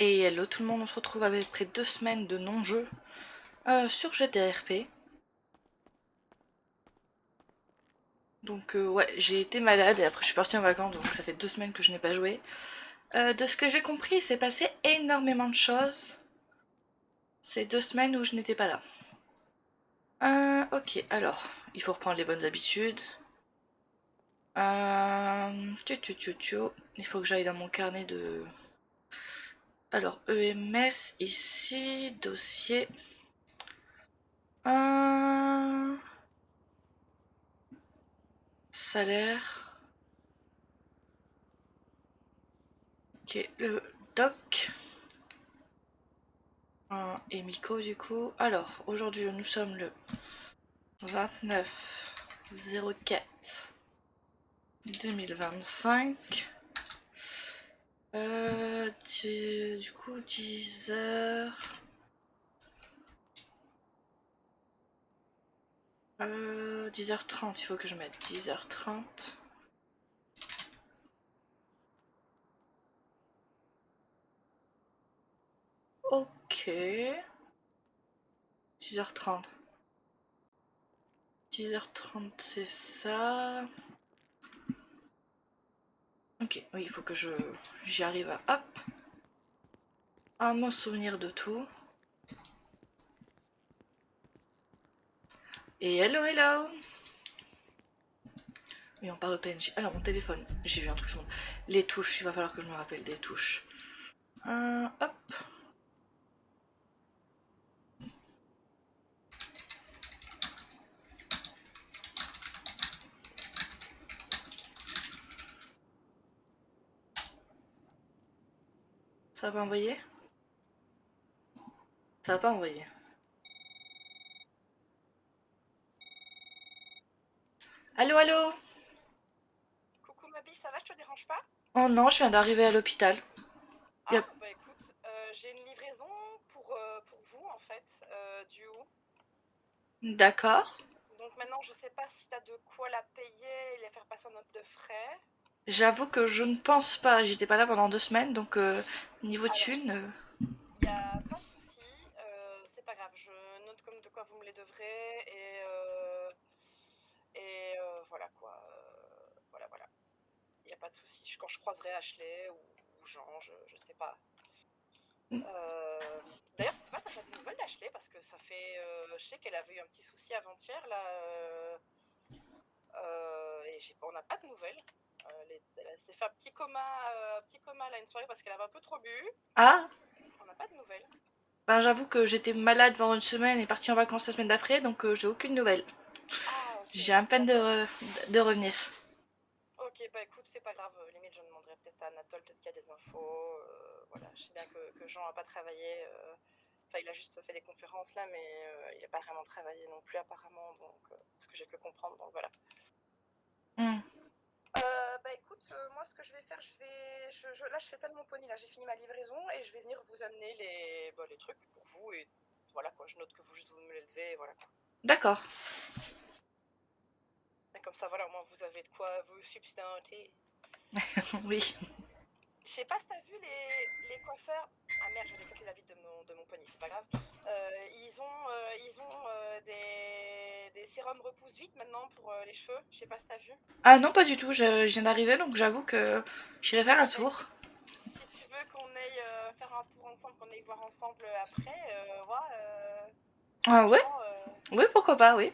Et hello tout le monde, on se retrouve après 2 semaines de non-jeu sur GTRP. Donc ouais, j'ai été malade et après je suis partie en vacances, donc ça fait 2 semaines que je n'ai pas joué. De ce que j'ai compris, il s'est passé énormément de choses ces 2 semaines où je n'étais pas là. Ok, alors, il faut reprendre les bonnes habitudes. Il faut que j'aille dans mon carnet de... Alors, EMS, ici, dossier... Salaire... Ok, le doc... et Miko du coup. Alors, aujourd'hui nous sommes le 29/04 2025. Du coup 10h. 10h30, il faut que je mette 10h30. Ok. 10h30. 10h30 c'est ça. Ok, oui, il faut que j'y arrive à hop. À me souvenir de tout. Et hello hello. Oui, on parle au PNJ. Alors, mon téléphone, j'ai vu un truc sur mon... Les touches, il va falloir que je me rappelle des touches. Hop. Ça va pas envoyer? Ça va pas envoyer. Allô, allô? Coucou ma biche, ça va, je te dérange pas? Oh non, je viens d'arriver à l'hôpital. Ah, Yep. bah écoute, j'ai une livraison pour vous en fait, du haut. D'accord. Donc maintenant, je sais pas si t'as de quoi la payer et la faire passer en note de frais. J'avoue que je ne pense pas. J'étais pas là pendant 2 semaines, donc niveau Alors, thune. il y a pas de souci, c'est pas grave, je note comme de quoi vous me les devrez et voilà quoi, voilà voilà, il y a pas de souci. Quand je croiserai Ashley ou Jean, je sais pas. Euh, D'ailleurs, je sais pas, t'as des nouvelles d'Ashley parce que ça fait. Je sais qu'elle avait eu un petit souci avant-hier là, et on n'a pas de nouvelles. Elle s'est fait un petit coma là une soirée parce qu'elle avait un peu trop bu. Ah, On n'a pas de nouvelles. ben j'avoue que j'étais malade pendant une semaine et partie en vacances la semaine d'après, donc j'ai aucune nouvelle. Ah, ok, J'ai à peine d'accord. de revenir. Ok, bah écoute, c'est pas grave. Limite, je demanderai peut-être à Anatole, peut-être qu'il y a des infos. Voilà, je sais bien que Jean a pas travaillé. Enfin, il a juste fait des conférences là, mais il n'a pas vraiment travaillé non plus apparemment, donc ce que j'ai pu comprendre. Donc voilà. Hmm. Bah écoute, moi ce que je vais faire, là je fais pas de mon pony, là j'ai fini ma livraison et je vais venir vous amener les trucs pour vous et voilà quoi, je note que vous juste vous me les levez et voilà quoi. D'accord. Et comme ça voilà, au moins vous avez de quoi vous substanter. Oui. Je sais pas si t'as vu les coiffeurs. Ah merde, je vais descendre la vitre de mon pony, c'est pas grave. Ils ont des sérums repousse vite maintenant pour les cheveux, je sais pas si t'as vu. Ah non, pas du tout. Je viens d'arriver, donc j'avoue que j'irai faire un Ah bah tour. si tu veux qu'on aille faire un tour ensemble, qu'on aille voir ensemble après, voilà, Ah ouais? franchement, Oui, pourquoi pas, oui.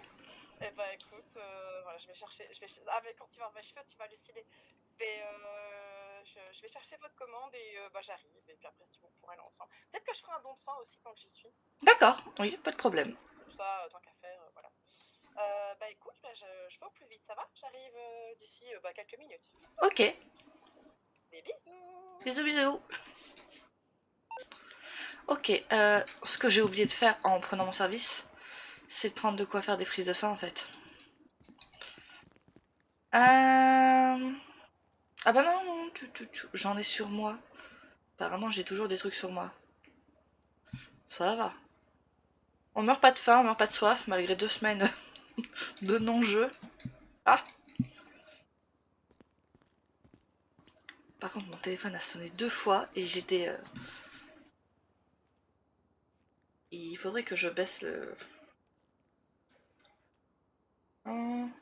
eh ben écoute, voilà, je vais chercher, ah mais quand tu vas voir mes cheveux, tu vas halluciner. Mais je vais chercher votre commande et bah j'arrive, et puis après si vous pourrez aller ensemble. Peut-être que je ferai un don de sang aussi tant que j'y suis. D'accord, oui, pas de problème. Comme ça, tant qu'à faire, voilà. Bah écoute, bah, je vais au plus vite, ça va? J'arrive d'ici bah, quelques minutes. Ok. Des bisous! Bisous, bisous. Ok, ce que j'ai oublié de faire en prenant mon service, c'est de prendre de quoi faire des prises de sang en fait. Ah bah non, non, j'en ai sur moi. Apparemment, j'ai toujours des trucs sur moi. Ça va. On meurt pas de faim, on meurt pas de soif, malgré 2 semaines de non-jeu. Ah, par contre, mon téléphone a sonné 2 fois et j'étais faudrait que je baisse le... Hum.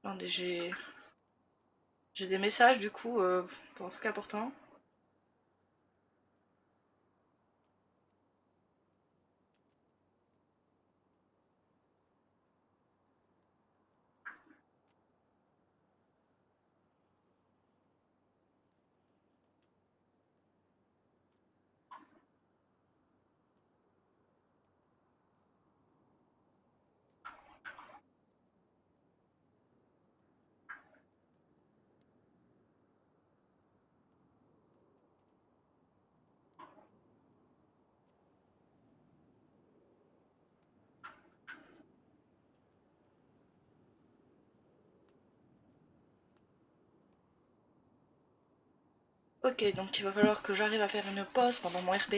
Attendez, j'ai des messages du coup pour un truc important. Ok, donc il va falloir que j'arrive à faire une pause pendant mon RP.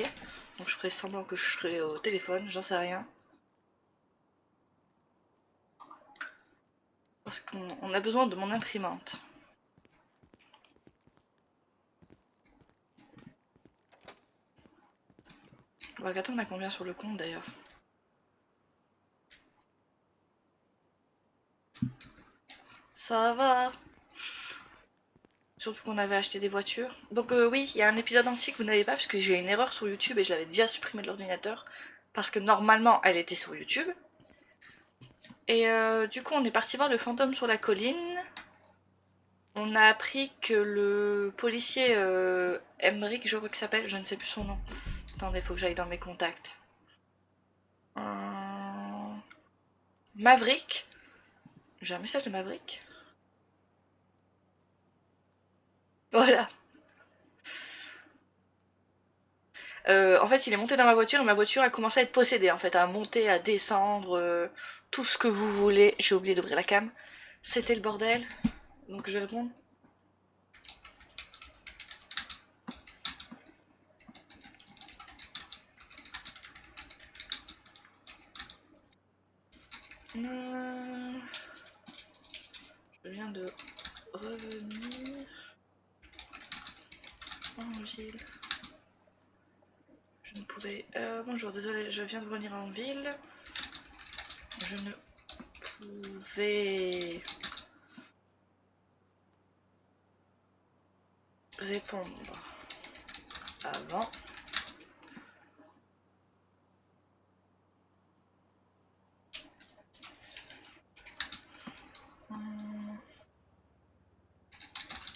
Donc je ferai semblant que je serai au téléphone, j'en sais rien. Parce qu'on a besoin de mon imprimante. On va on a combien sur le compte d'ailleurs? Ça va. Surtout qu'on avait acheté des voitures. Donc oui, il y a un épisode entier que vous n'avez pas parce que j'ai une erreur sur YouTube et je l'avais déjà supprimé de l'ordinateur. Parce que normalement, elle était sur YouTube. Et du coup, on est parti voir le fantôme sur la colline. On a appris que le policier Emmerich, je crois qu'il s'appelle, je ne sais plus son nom. Attendez, faut que j'aille dans mes contacts. Maverick. J'ai un message de Maverick. Voilà. En fait, il est monté dans ma voiture et ma voiture a commencé à être possédée, en fait, à monter, à descendre, tout ce que vous voulez. J'ai oublié d'ouvrir la cam. C'était le bordel. Donc je vais répondre. Je viens de revenir en ville. Je ne pouvais... bonjour, désolé, je viens de revenir en ville. Je ne pouvais répondre avant.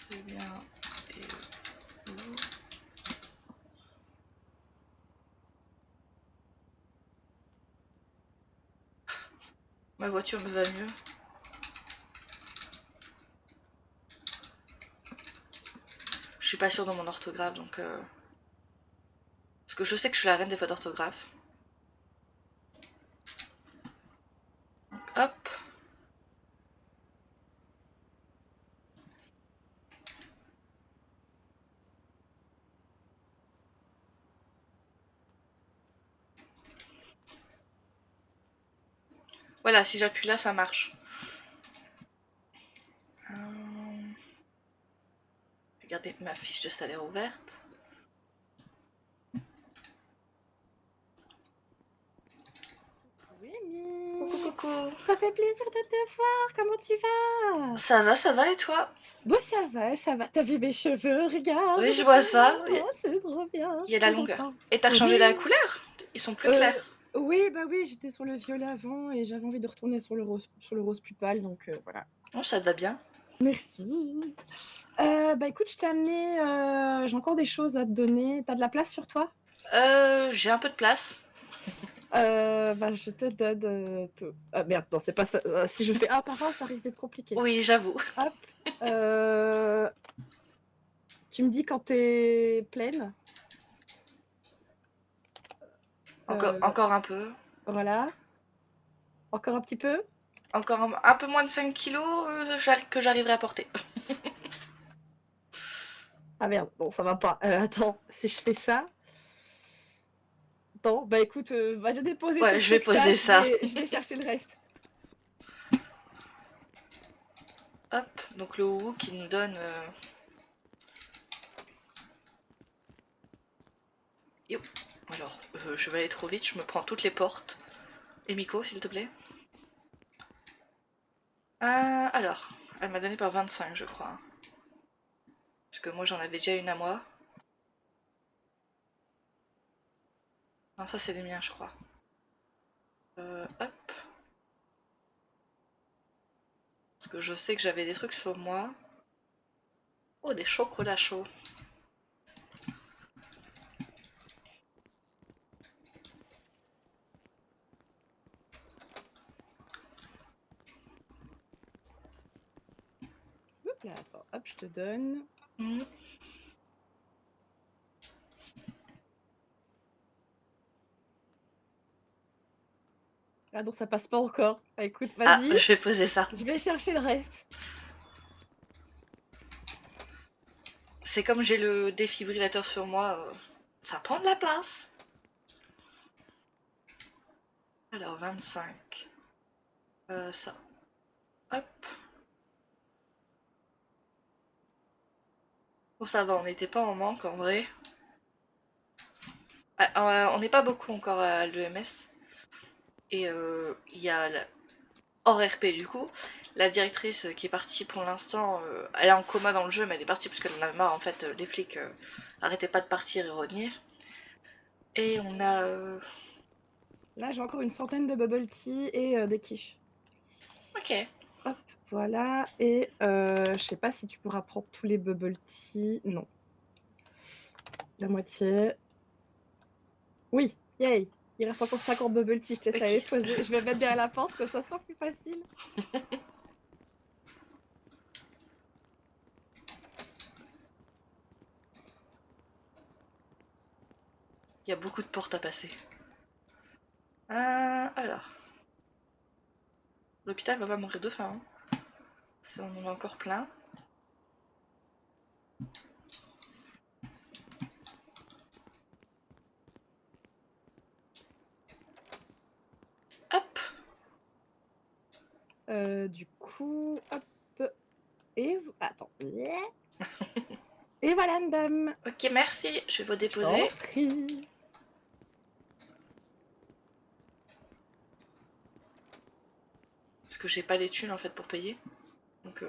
Très bien. Et vous? Ma voiture me va mieux. Je suis pas sûre de mon orthographe, donc... Parce que je sais que je suis la reine des fautes d'orthographe. Hop. Voilà, si j'appuie là, ça marche. Regardez ma fiche de salaire ouverte. Coucou, coucou. Ça fait plaisir de te voir, comment tu vas? Ça va et toi? Bon, ça va, ça va. T'as vu mes cheveux? Regarde. Oui, je vois ça. Oh, c'est trop bien. Il y a de la longueur. Content. Et t'as changé Oui. la couleur? Ils sont plus clairs. Oui, bah oui, j'étais sur le violet avant et j'avais envie de retourner sur le rose plus pâle, donc voilà. Oh, ça te va bien. Merci. Bah écoute, je t'ai amené, j'ai encore des choses à te donner. T'as de la place sur toi? J'ai un peu de place. Bah je te donne tout. Ah merde, non, c'est pas ça. Si je fais un par un, ça risque d'être compliqué. Oui, j'avoue. Hop. Tu me dis quand t'es pleine. Encore un peu. Voilà. Encore un petit peu. Encore un peu moins de 5 kilos que j'arriverai à porter. Ah merde, bon, ça va pas. Attends, si je fais ça. Attends, bah écoute, va déjà déposer Ouais, tes je vais trucs là, poser ça. je vais chercher le reste. Hop, donc le hou qui nous donne... Yo. Alors, je vais aller trop vite, je me prends toutes les portes. Et Miko, s'il te plaît. Alors, elle m'a donné par 25, je crois. Parce que moi, j'en avais déjà une à moi. Non, ça, c'est les miens, je crois. Hop. Parce que je sais que j'avais des trucs sur moi. Oh, des chocolats chauds. Hop là, attends, hop, je te donne. Mmh. Ah non, ça passe pas encore. Ah, écoute, Ah, vas-y, je vais poser ça. je vais chercher le reste. C'est comme j'ai le défibrillateur sur moi, ça prend de la place. Alors, 25. Ça. Hop. Bon, ça va, on n'était pas en manque en vrai. On n'est pas beaucoup encore à l'EMS. Et il y a hors RP du coup, la directrice qui est partie pour l'instant, elle est en coma dans le jeu, mais elle est partie parce qu'elle en avait marre en fait, les flics arrêtaient pas de partir et revenir. Et on a... Là, j'ai encore une centaine de bubble tea et des quiches. Ok. Hop, voilà. Et je sais pas si tu pourras prendre tous les bubble tea. Non. La moitié. Oui, yay. Il reste encore 50 bubble tea, je te laisse aller Ok. poser. Je vais mettre derrière la porte, comme ça sera plus facile. Il y a beaucoup de portes à passer. Alors. L'hôpital va pas mourir de faim. Hein. On en a encore plein. Hop. Du coup, hop. Et... Attends. Et voilà, madame. Ok, merci. Je vais vous Je t'en déposer. prie. Parce que j'ai pas les thunes en fait pour payer. Donc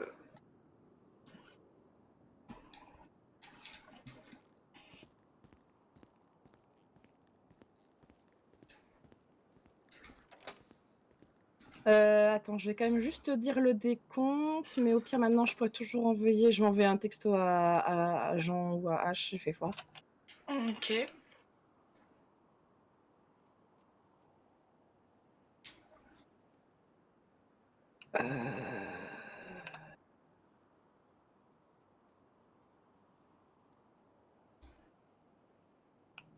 Attends, je vais quand même juste te dire le décompte, mais au pire, maintenant, je pourrais toujours envoyer. Je vais envoyer un texto à Jean ou à H, je fais quoi. ok.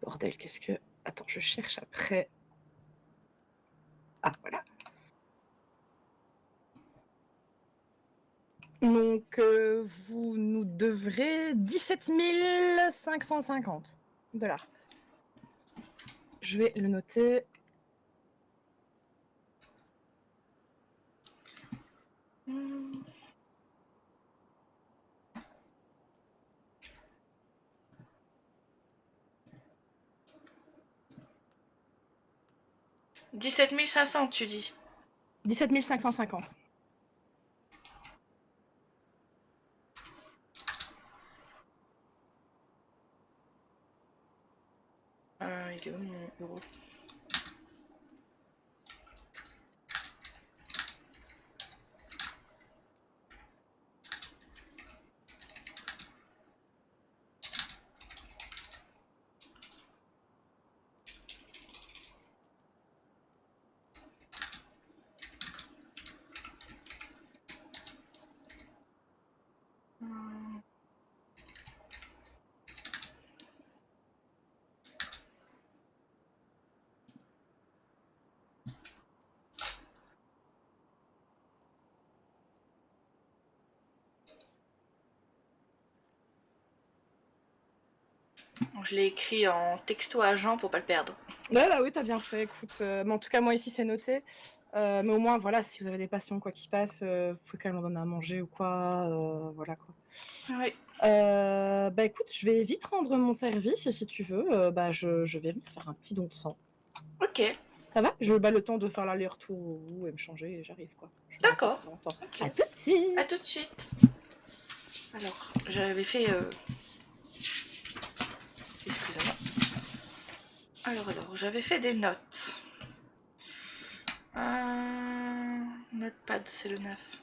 Bordel, qu'est-ce que... Attends, je cherche après. Ah, voilà. Donc, vous nous devrez 17 550 $. Je vais le noter. Hmm. « 17 500, tu dis. 17 550. Il est où mon euro? Je l'ai écrit en texto à Jean pour pas le perdre. Ouais, bah oui, t'as bien fait. Écoute, mais en tout cas, moi ici, c'est noté. Mais au moins, voilà, si vous avez des patients quoi qui passe, vous pouvez quand même leur donner à manger ou quoi, voilà quoi. Oui. Bah écoute, je vais vite rendre mon service et si tu veux, bah je vais venir faire un petit don de sang. Ok, Ça va? Bah le temps de faire l'aller-retour et me changer et j'arrive quoi. Je vais pas d'accord. faire longtemps. Ok. À tout de suite! À tout de suite. Alors, j'avais fait... Excusez-moi. Alors, j'avais fait des notes. Notepad, c'est le 9.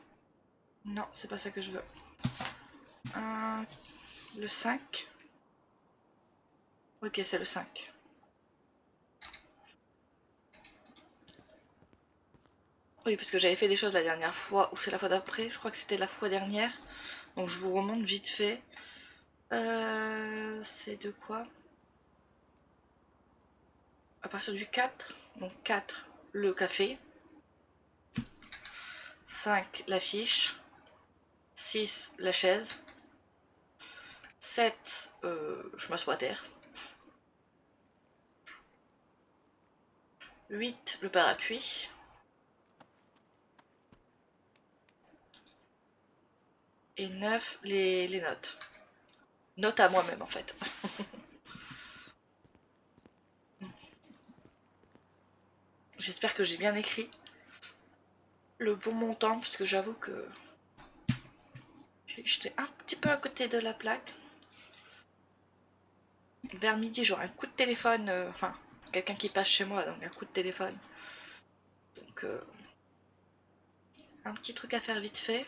Non, c'est pas ça que je veux. Le 5. Ok, c'est le 5. Oui, parce que j'avais fait des choses la dernière fois, ou c'est la fois d'après, je crois que c'était la fois dernière. Donc je vous remonte vite fait. C'est de quoi? À partir du 4. Donc 4, le café. 5, la fiche. 6, la chaise. 7, je m'assois à terre. 8, le parapluie. Et 9, les notes. Notes à moi-même en fait. J'espère que j'ai bien écrit le bon montant, parce que j'avoue que j'étais un petit peu à côté de la plaque. Vers midi, j'aurai un coup de téléphone, enfin, quelqu'un qui passe chez moi, donc un coup de téléphone. Donc, un petit truc à faire vite fait.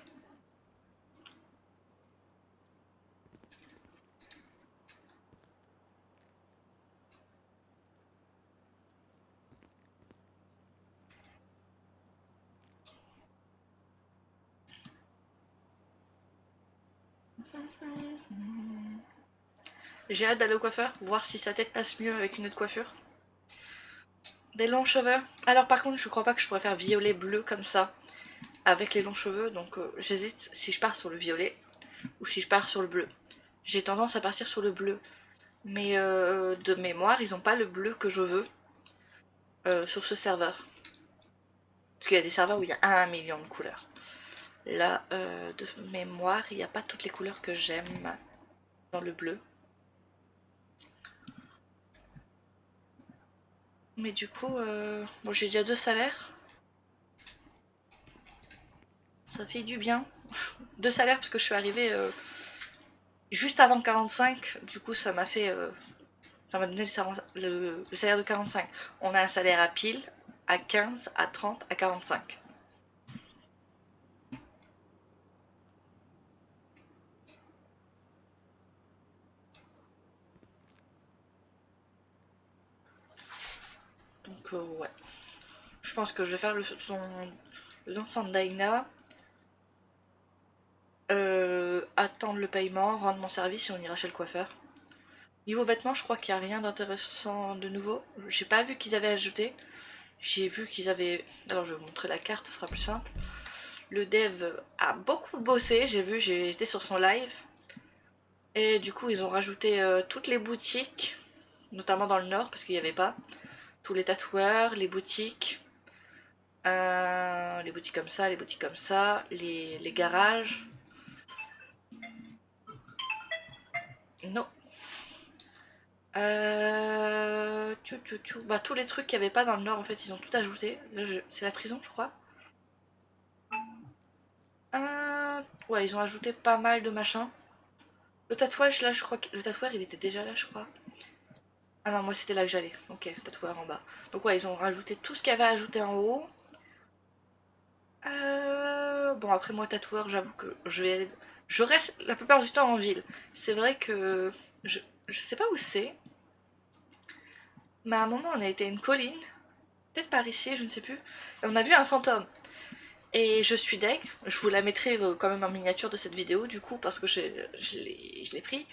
J'ai hâte d'aller au coiffeur, voir si sa tête passe mieux avec une autre coiffure. Des longs cheveux. Alors par contre, je crois pas que je pourrais faire violet bleu comme ça, avec les longs cheveux, donc j'hésite si je pars sur le violet, ou si je pars sur le bleu. J'ai tendance à partir sur le bleu. Mais de mémoire, ils n'ont pas le bleu que je veux sur ce serveur. Parce qu'il y a des serveurs où il y a 1 million de couleurs. Là, de mémoire, il n'y a pas toutes les couleurs que j'aime dans le bleu. Mais du coup, bon, j'ai déjà 2 salaires. Ça fait du bien. 2 salaires parce que je suis arrivée juste avant 45. Du coup, ça m'a fait... ça m'a donné le salaire de 45. On a un salaire à pile, à 15, à 30, à 45. Donc, ouais. Je pense que je vais faire le don de Sandaina. Attendre le paiement, rendre mon service et on ira chez le coiffeur. Niveau vêtements, je crois qu'il n'y a rien d'intéressant de nouveau. J'ai pas vu qu'ils avaient ajouté. J'ai vu qu'ils avaient... Alors je vais vous montrer la carte, ce sera plus simple. Le dev a beaucoup bossé, j'ai vu, j'étais sur son live. Et du coup, ils ont rajouté toutes les boutiques, notamment dans le nord, parce qu'il n'y avait pas. Tous les tatoueurs, les boutiques comme ça, les boutiques comme ça, les garages. Non. Bah, tous les trucs qu'il n'y avait pas dans le nord, en fait, ils ont tout ajouté. Là, c'est la prison, je crois. Ouais, ils ont ajouté pas mal de machins. Le tatouage, là, je crois que... Le tatoueur, il était déjà là, je crois. Ah non, moi, c'était là que j'allais. Ok, tatoueur en bas. Donc ouais, ils ont rajouté tout ce qu'il y avait à ajouter en haut. Bon, après, moi, tatoueur, j'avoue que je vais aller... Je reste la plupart du temps en ville. C'est vrai que... Je sais pas où c'est. Mais à un moment, on a été à une colline. Peut-être par ici, je ne sais plus. Et on a vu un fantôme. Et je suis deg. Je vous la mettrai quand même en miniature de cette vidéo, du coup, parce que je l'ai pris.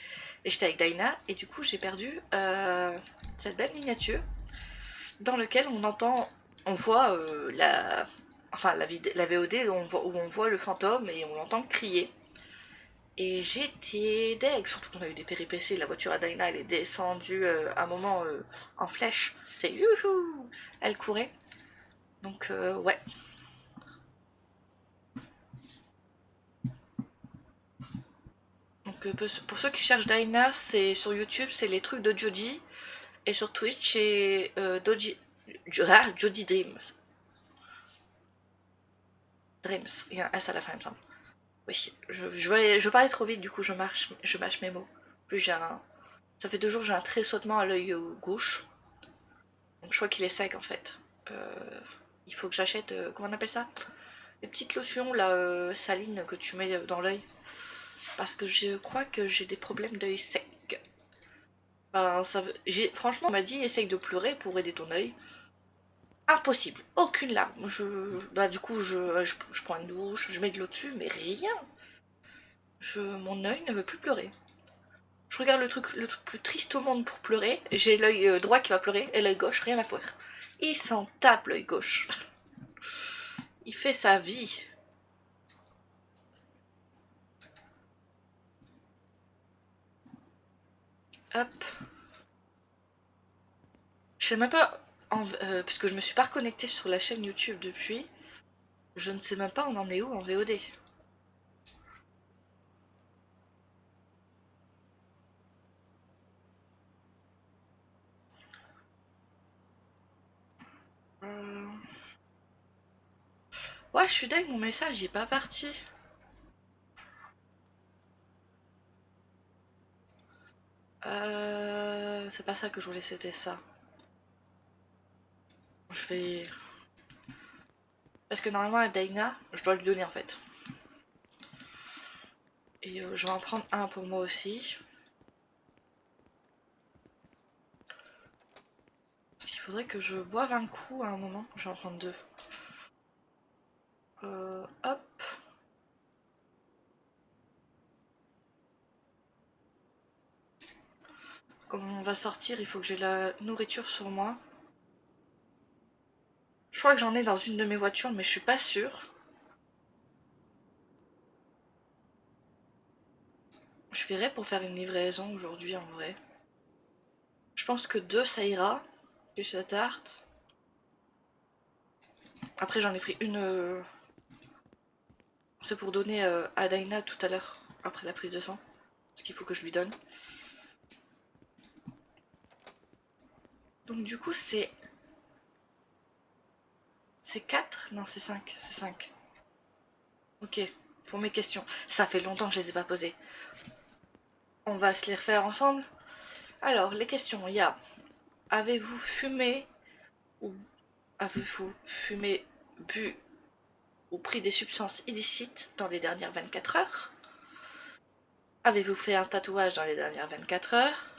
Et j'étais avec Daina. Et du coup, j'ai perdu cette belle miniature dans laquelle on entend... On voit la... Enfin, la VOD où on voit le fantôme et on l'entend crier. Et j'étais deg, surtout qu'on a eu des péripéties. La voiture à Dinah, elle est descendue un moment en flèche. C'est youhou! Elle courait. Donc, ouais. Donc, pour ceux qui cherchent Dinah, c'est sur YouTube, c'est les trucs de Jody. Et sur Twitch, c'est Jody Dreams. Dreams, il y a un S à la fin, il me semble. Oui, je parlais trop vite, du coup, je mâche mes mots. Plus j'ai un. Ça fait 2 jours que j'ai un tressautement à l'œil gauche. Donc, je crois qu'il est sec en fait. Il faut que j'achète. Comment on appelle ça? Les petites lotions là, salines que tu mets dans l'œil. Parce que je crois que j'ai des problèmes d'œil sec. Ben, franchement, on m'a dit essaye de pleurer pour aider ton œil. Impossible, aucune larme. Bah, du coup, je prends une douche, je mets de l'eau dessus, mais rien. Mon œil ne veut plus pleurer. Je regarde le truc plus triste au monde pour pleurer. J'ai l'œil droit qui va pleurer et l'œil gauche, rien à faire. Il s'en tape l'œil gauche. Il fait sa vie. Hop. Je sais même pas, puisque je me suis pas reconnectée sur la chaîne YouTube depuis, je ne sais même pas on en est où en VOD. Ouais, je suis dingue, mon message il est pas parti. C'est pas ça que je voulais, c'était ça. Je vais... Parce que normalement à Daina, je dois lui donner en fait. Et je vais en prendre un pour moi aussi. Parce qu'il faudrait que je boive un coup à un moment. Je vais en prendre 2. Hop. Comme on va sortir, il faut que j'ai la nourriture sur moi. Je crois que j'en ai dans une de mes voitures, mais je suis pas sûre. Je verrai pour faire une livraison aujourd'hui en vrai. Je pense que 2 ça ira. Plus la tarte. Après j'en ai pris une. C'est pour donner à Daina tout à l'heure, après la prise de sang. Parce qu'il faut que je lui donne. Donc du coup c'est... C'est 4? Non c'est 5. C'est 5. Ok, pour mes questions. Ça fait longtemps que je les ai pas posées. On va se les refaire ensemble. Alors, les questions, il y a... Avez-vous fumé ou avez-vous fumé, bu ou pris des substances illicites dans les dernières 24 heures? Avez-vous fait un tatouage dans les dernières 24 heures?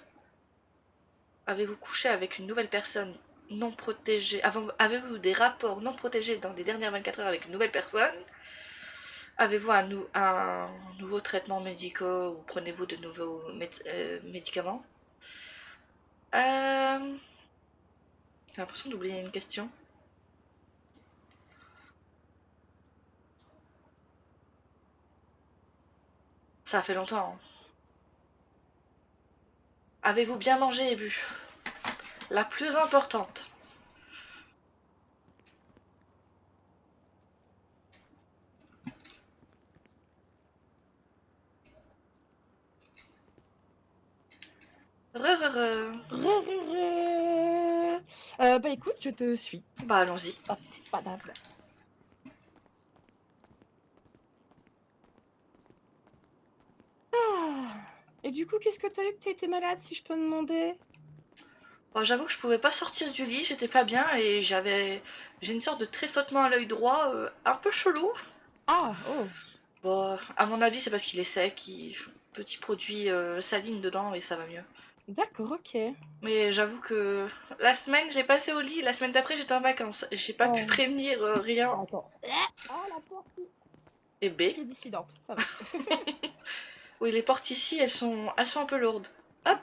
Avez-vous couché avec une nouvelle personne non protégée? Avez-vous des rapports non protégés dans les dernières 24 heures avec une nouvelle personne? Avez-vous un nouveau traitement médical ou prenez-vous de nouveaux médicaments? J'ai l'impression d'oublier une question. Ça fait longtemps. Hein. Avez-vous bien mangé et bu? La plus importante. Bah écoute, je te suis. Bah allons-y. Oh, petite madame. Ah. Et du coup, qu'est-ce que t'as eu que t'as été malade, si je peux demander? Bon, j'avoue que je pouvais pas sortir du lit, j'étais pas bien et j'ai une sorte de tressautement à l'œil droit, un peu chelou. Ah, oh. Bon, à mon avis, c'est parce qu'il est sec, petit produit saline dedans et ça va mieux. D'accord, ok. Mais j'avoue que la semaine, j'ai passé au lit, la semaine d'après, j'étais en vacances. J'ai pas pu prévenir rien. Attends. Ah, la porte. Et B. Qui est dissidente, ça va. Oui, les portes ici, elles sont un peu lourdes. Hop.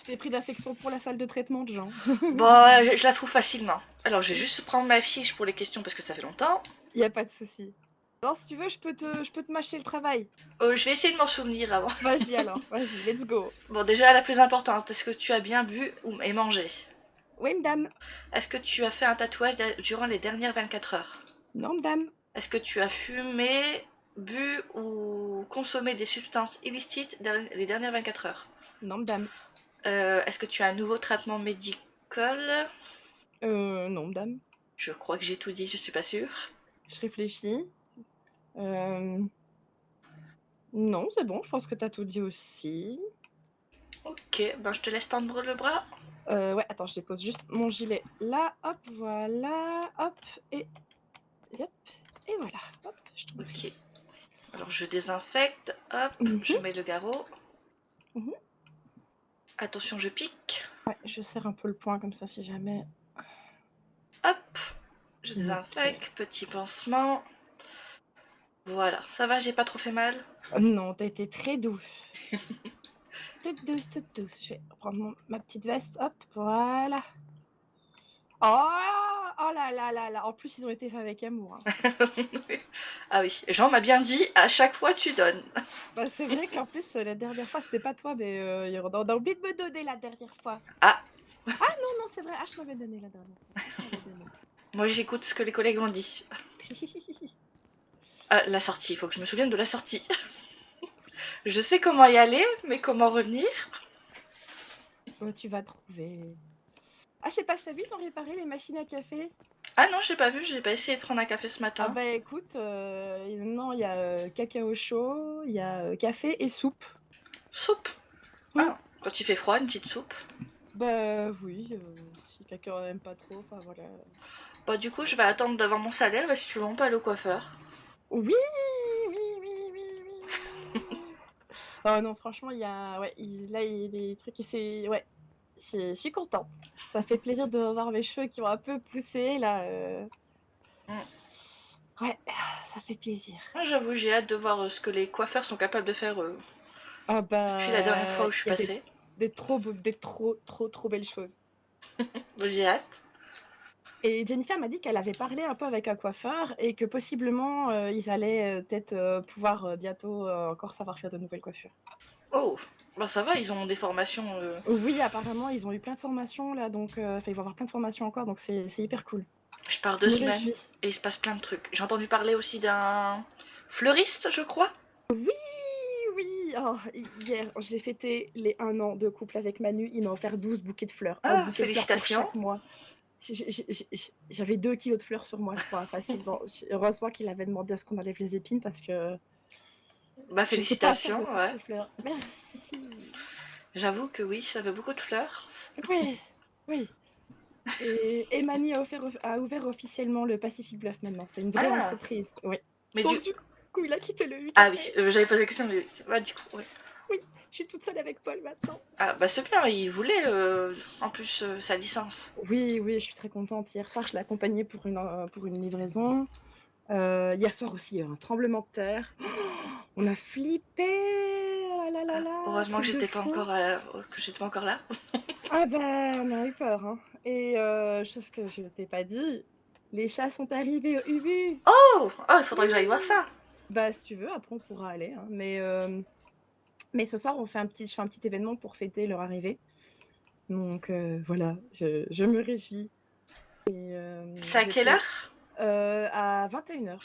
J'ai pris d'affection pour la salle de traitement de gens. Bon, je la trouve facilement. Alors, je vais juste prendre ma fiche pour les questions parce que ça fait longtemps. Y a pas de souci. Non, si tu veux, je peux te mâcher le travail. Je vais essayer de m'en souvenir avant. Vas-y alors, vas-y, let's go. Bon, déjà, la plus importante, est-ce que tu as bien bu et mangé? Oui, madame. Est-ce que tu as fait un tatouage durant les dernières 24 heures? Non, madame. Est-ce que tu as fumé, bu ou consommé des substances illicites les dernières 24 heures? Non, madame. Est-ce que tu as un nouveau traitement médical? Non, madame. Je crois que j'ai tout dit, je suis pas sûre. Je réfléchis. Non, c'est bon, je pense que t'as tout dit aussi. Ok, ben je te laisse tendre le bras. Ouais, attends, je dépose juste mon gilet là, hop, voilà, hop, et voilà, hop, je t'en prie. Ok. Alors je désinfecte, hop, je mets le garrot. Mhm. Attention, je pique. Ouais, je serre un peu le poing comme ça si jamais. Hop, je désinfecte, petit pansement. Voilà, ça va, j'ai pas trop fait mal. Non, t'as été très douce. Toute douce, toute douce. Je vais prendre ma petite veste, hop, voilà. Oh, oh là là là là. En plus, ils ont été faits avec amour. Hein. Ah oui, Jean m'a bien dit, à chaque fois tu donnes. Bah, c'est vrai qu'en plus, la dernière fois, c'était pas toi, mais on a oublié de me donner la dernière fois. Ah. Ah non, non, c'est vrai, je m'avais donné la dernière fois. Moi j'écoute ce que les collègues ont dit. La sortie, il faut que je me souvienne de la sortie. Je sais comment y aller, mais comment revenir? Oh, tu vas trouver. Ah, je sais pas si t'as vu, ils ont réparé les machines à café. Ah non, je l'ai pas vu, j'ai pas essayé de prendre un café ce Ah matin. bah écoute, non, il y a cacao chaud, il y a café et soupe. Soupe? Oui. Ah, quand il fait froid, une petite soupe. Bah oui, si quelqu'un n'aime pas trop, enfin voilà. Bah du coup, je vais attendre d'avoir mon salaire et si tu veux, on peut aller au coiffeur. Oui, oui, oui, oui, oui. Oh non, franchement, il y a, ouais, là, il y a des trucs, ouais, je suis contente. Ça fait plaisir de voir mes cheveux qui ont un peu poussé, là. Ouais, ça fait plaisir. Moi, j'avoue, j'ai hâte de voir ce que les coiffeurs sont capables de faire Ah depuis la dernière fois bah, où je suis il y a passée. des trop belles choses. Bah, j'ai hâte. Et Jennifer m'a dit qu'elle avait parlé un peu avec un coiffeur et que possiblement ils allaient peut-être pouvoir bientôt encore savoir faire de nouvelles coiffures. Oh, bah ça va, ils ont des formations. Oui, apparemment ils ont eu plein de formations là, donc ils vont avoir plein de formations encore, donc c'est hyper cool. Je pars Je 2 me semaines réjouis. et il se passe plein de trucs. J'ai entendu parler aussi d'un fleuriste, je crois. Oui, oui. Oh, hier, j'ai fêté les 1 an de couple avec Manu. Il m'a offert 12 bouquets de fleurs. Un Ah, bouquet de fleurs pour félicitations. chaque mois. J'avais 2 kilos de fleurs sur moi, je crois, facilement. Heureusement qu'il avait demandé à ce qu'on enlève les épines parce que Bah je sais pas faire félicitations, de toutes ouais. ces fleurs. Merci. J'avoue que oui, ça fait beaucoup de fleurs. Oui, oui. Et Manu a ouvert officiellement le Pacific Bluff maintenant. C'est une vraie Ah, entreprise. Oui. mais Donc du coup, il a quitté le U Ah oui, Café. j'avais posé la question, mais bah du coup, ouais. Oui, je suis toute seule avec Paul maintenant. Ah bah c'est bien, il voulait en plus sa licence. Oui, oui, je suis très contente. Hier soir, je l'ai accompagné pour une livraison. Hier soir aussi, il y a eu un tremblement de terre. On a flippé! Ah là là là, Heureusement que truc de j'étais pas fou. encore là. Ah ben, on a eu peur, hein. Et chose que je t'ai pas dit, les chats sont arrivés au Ubu. Oh, il faudrait que j'aille voir Oui! ça. Bah, si tu veux, après on pourra aller, hein. Mais ce soir, je fais un petit événement pour fêter leur arrivée. Donc voilà, je me réjouis. Et C'est à j'ai quelle pré heure? à 21h.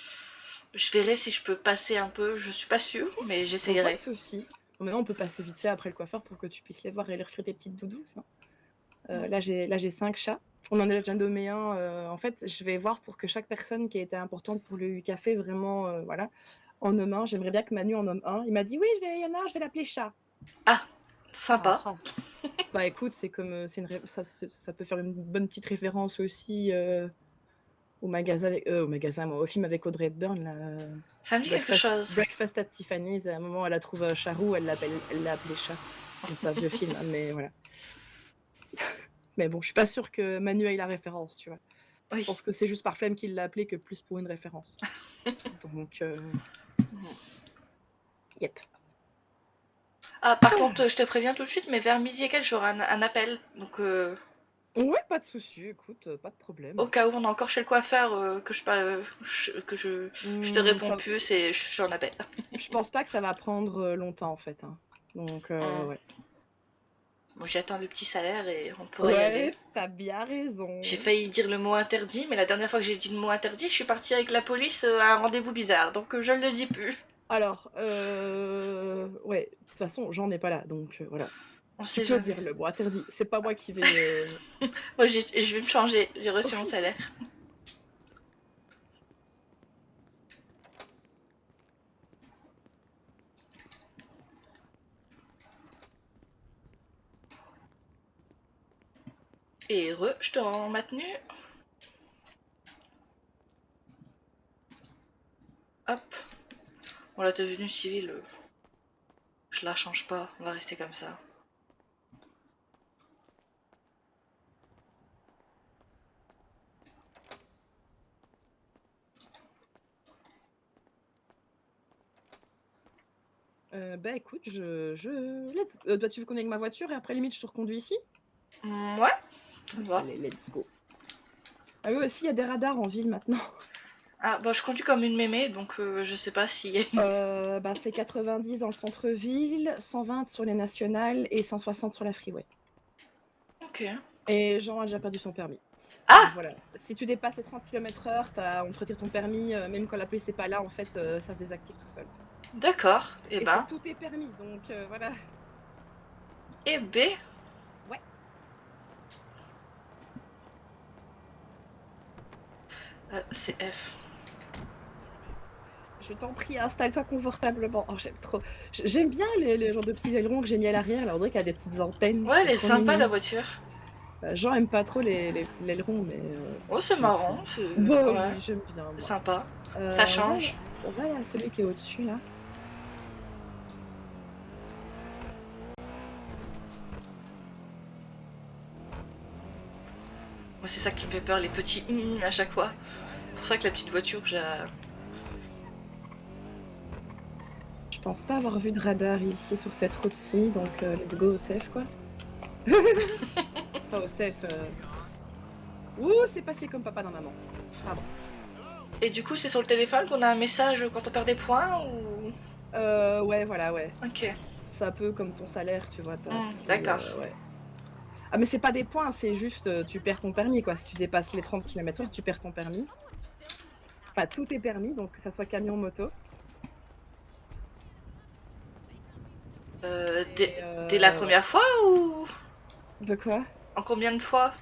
Je verrai si je peux passer un peu, je suis pas sûre, mais Pas de j'essayerai. souci. Maintenant, on peut passer vite fait après le coiffeur pour que tu puisses les voir et leur faire des petites doudous, hein. Là, j'ai 5 chats. On en a déjà nommé un, en fait, je vais voir pour que chaque personne qui a été importante pour le café vraiment, voilà, en nomme un. J'aimerais bien que Manu en nomme un. Il m'a dit: «Oui, il y en a un, je vais l'appeler chat». Ah, Ah sympa. ah. Bah, écoute, c'est comme, c'est une ré ça peut faire une bonne petite référence aussi, au magasin, moi, au film avec Audrey Hepburn là, Ça me dit quelque chose. Breakfast at Tiffany's. À un moment, elle trouve un chat roux, elle l'a appelé chat. Bon, c'est un vieux film, hein, mais voilà. Mais bon, je suis pas sûre que Manu ait la référence, tu vois? Je Oui. pense que c'est juste par flemme qu'il l'a appelé que plus pour une référence. Donc yep. Ah, par contre, je te préviens tout de suite, mais vers midi et quelques, j'aurai un appel. Donc, Ouais, pas de souci, écoute, pas de Au problème. cas où on est encore chez le coiffeur, que je te réponds Ça plus et j'en appelle. je pense pas que ça va prendre, longtemps, en fait, hein. Donc Mmh. ouais. Bon, j'attends le petit salaire et on pourra y aller. Ouais, tu bien J'ai raison. failli dire le mot interdit, mais la dernière fois que j'ai dit le mot interdit, je suis partie avec la police à un rendez-vous bizarre, donc je ne le dis plus. Alors, ouais, de toute façon, Jean n'est pas là, donc voilà. On Tu sait peux jamais. dire le mot interdit, c'est pas moi qui vais, Moi, je vais me changer, j'ai reçu mon salaire. Et heureux, je te rends ma tenue. Hop. Bon, la tenue civile, je la change pas, on va rester comme ça. bah, écoute, bah, tu veux qu'on aille avec ma voiture et après limite je te reconduis ici? Ouais, ça me va. Allez, let's go. Ah oui, aussi, il y a des radars en ville maintenant. Ah, bah, je conduis comme une mémé, donc je sais pas si. Bah, c'est 90 dans le centre-ville, 120 sur les nationales et 160 sur la freeway. Ok. Et Jean a déjà perdu son permis. Donc Ah! voilà, si tu dépasses les 30 km/h, on te retire ton permis, même quand la police est pas là, en fait, ça se désactive tout seul. D'accord. Eh Et c'est ben. tous tes permis, donc voilà. Eh ben. Ouais. C'est F. Je t'en prie, installe-toi confortablement. Oh, j'aime trop. J'aime bien les genres de petits ailerons que j'ai mis à l'arrière, là, on dirait qu'il y a des petites antennes, Ouais, elle c'est est trop sympa la mignon. voiture. Jean aime pas trop l'aileron, mais Oh, c'est moi si. marrant, c'est. Bah Ouais, oui, j'aime bien, c'est moi. sympa. Ça change. On va aller à celui qui est au-dessus, là. Moi, c'est ça qui me fait peur, les petits à chaque fois. C'est pour ça que la petite voiture, Je pense pas avoir vu de radar ici sur cette route-ci, donc let's go au safe, quoi. Pas au safe. Ouh, c'est passé comme papa dans maman. Pardon. Et du coup, c'est sur le téléphone qu'on a un message quand on perd des points ou. Ouais, voilà, ouais. Ok. C'est un peu comme ton salaire, tu vois, t'as un petit... D'accord. ouais. Ah, mais c'est pas des points, c'est juste, tu perds ton permis, quoi. Si tu dépasses les 30 km/h, tu perds ton permis. Enfin, tous tes permis, donc que ça soit camion, moto. Dès, Et dès la ouais. première fois ou. De quoi? En combien de fois?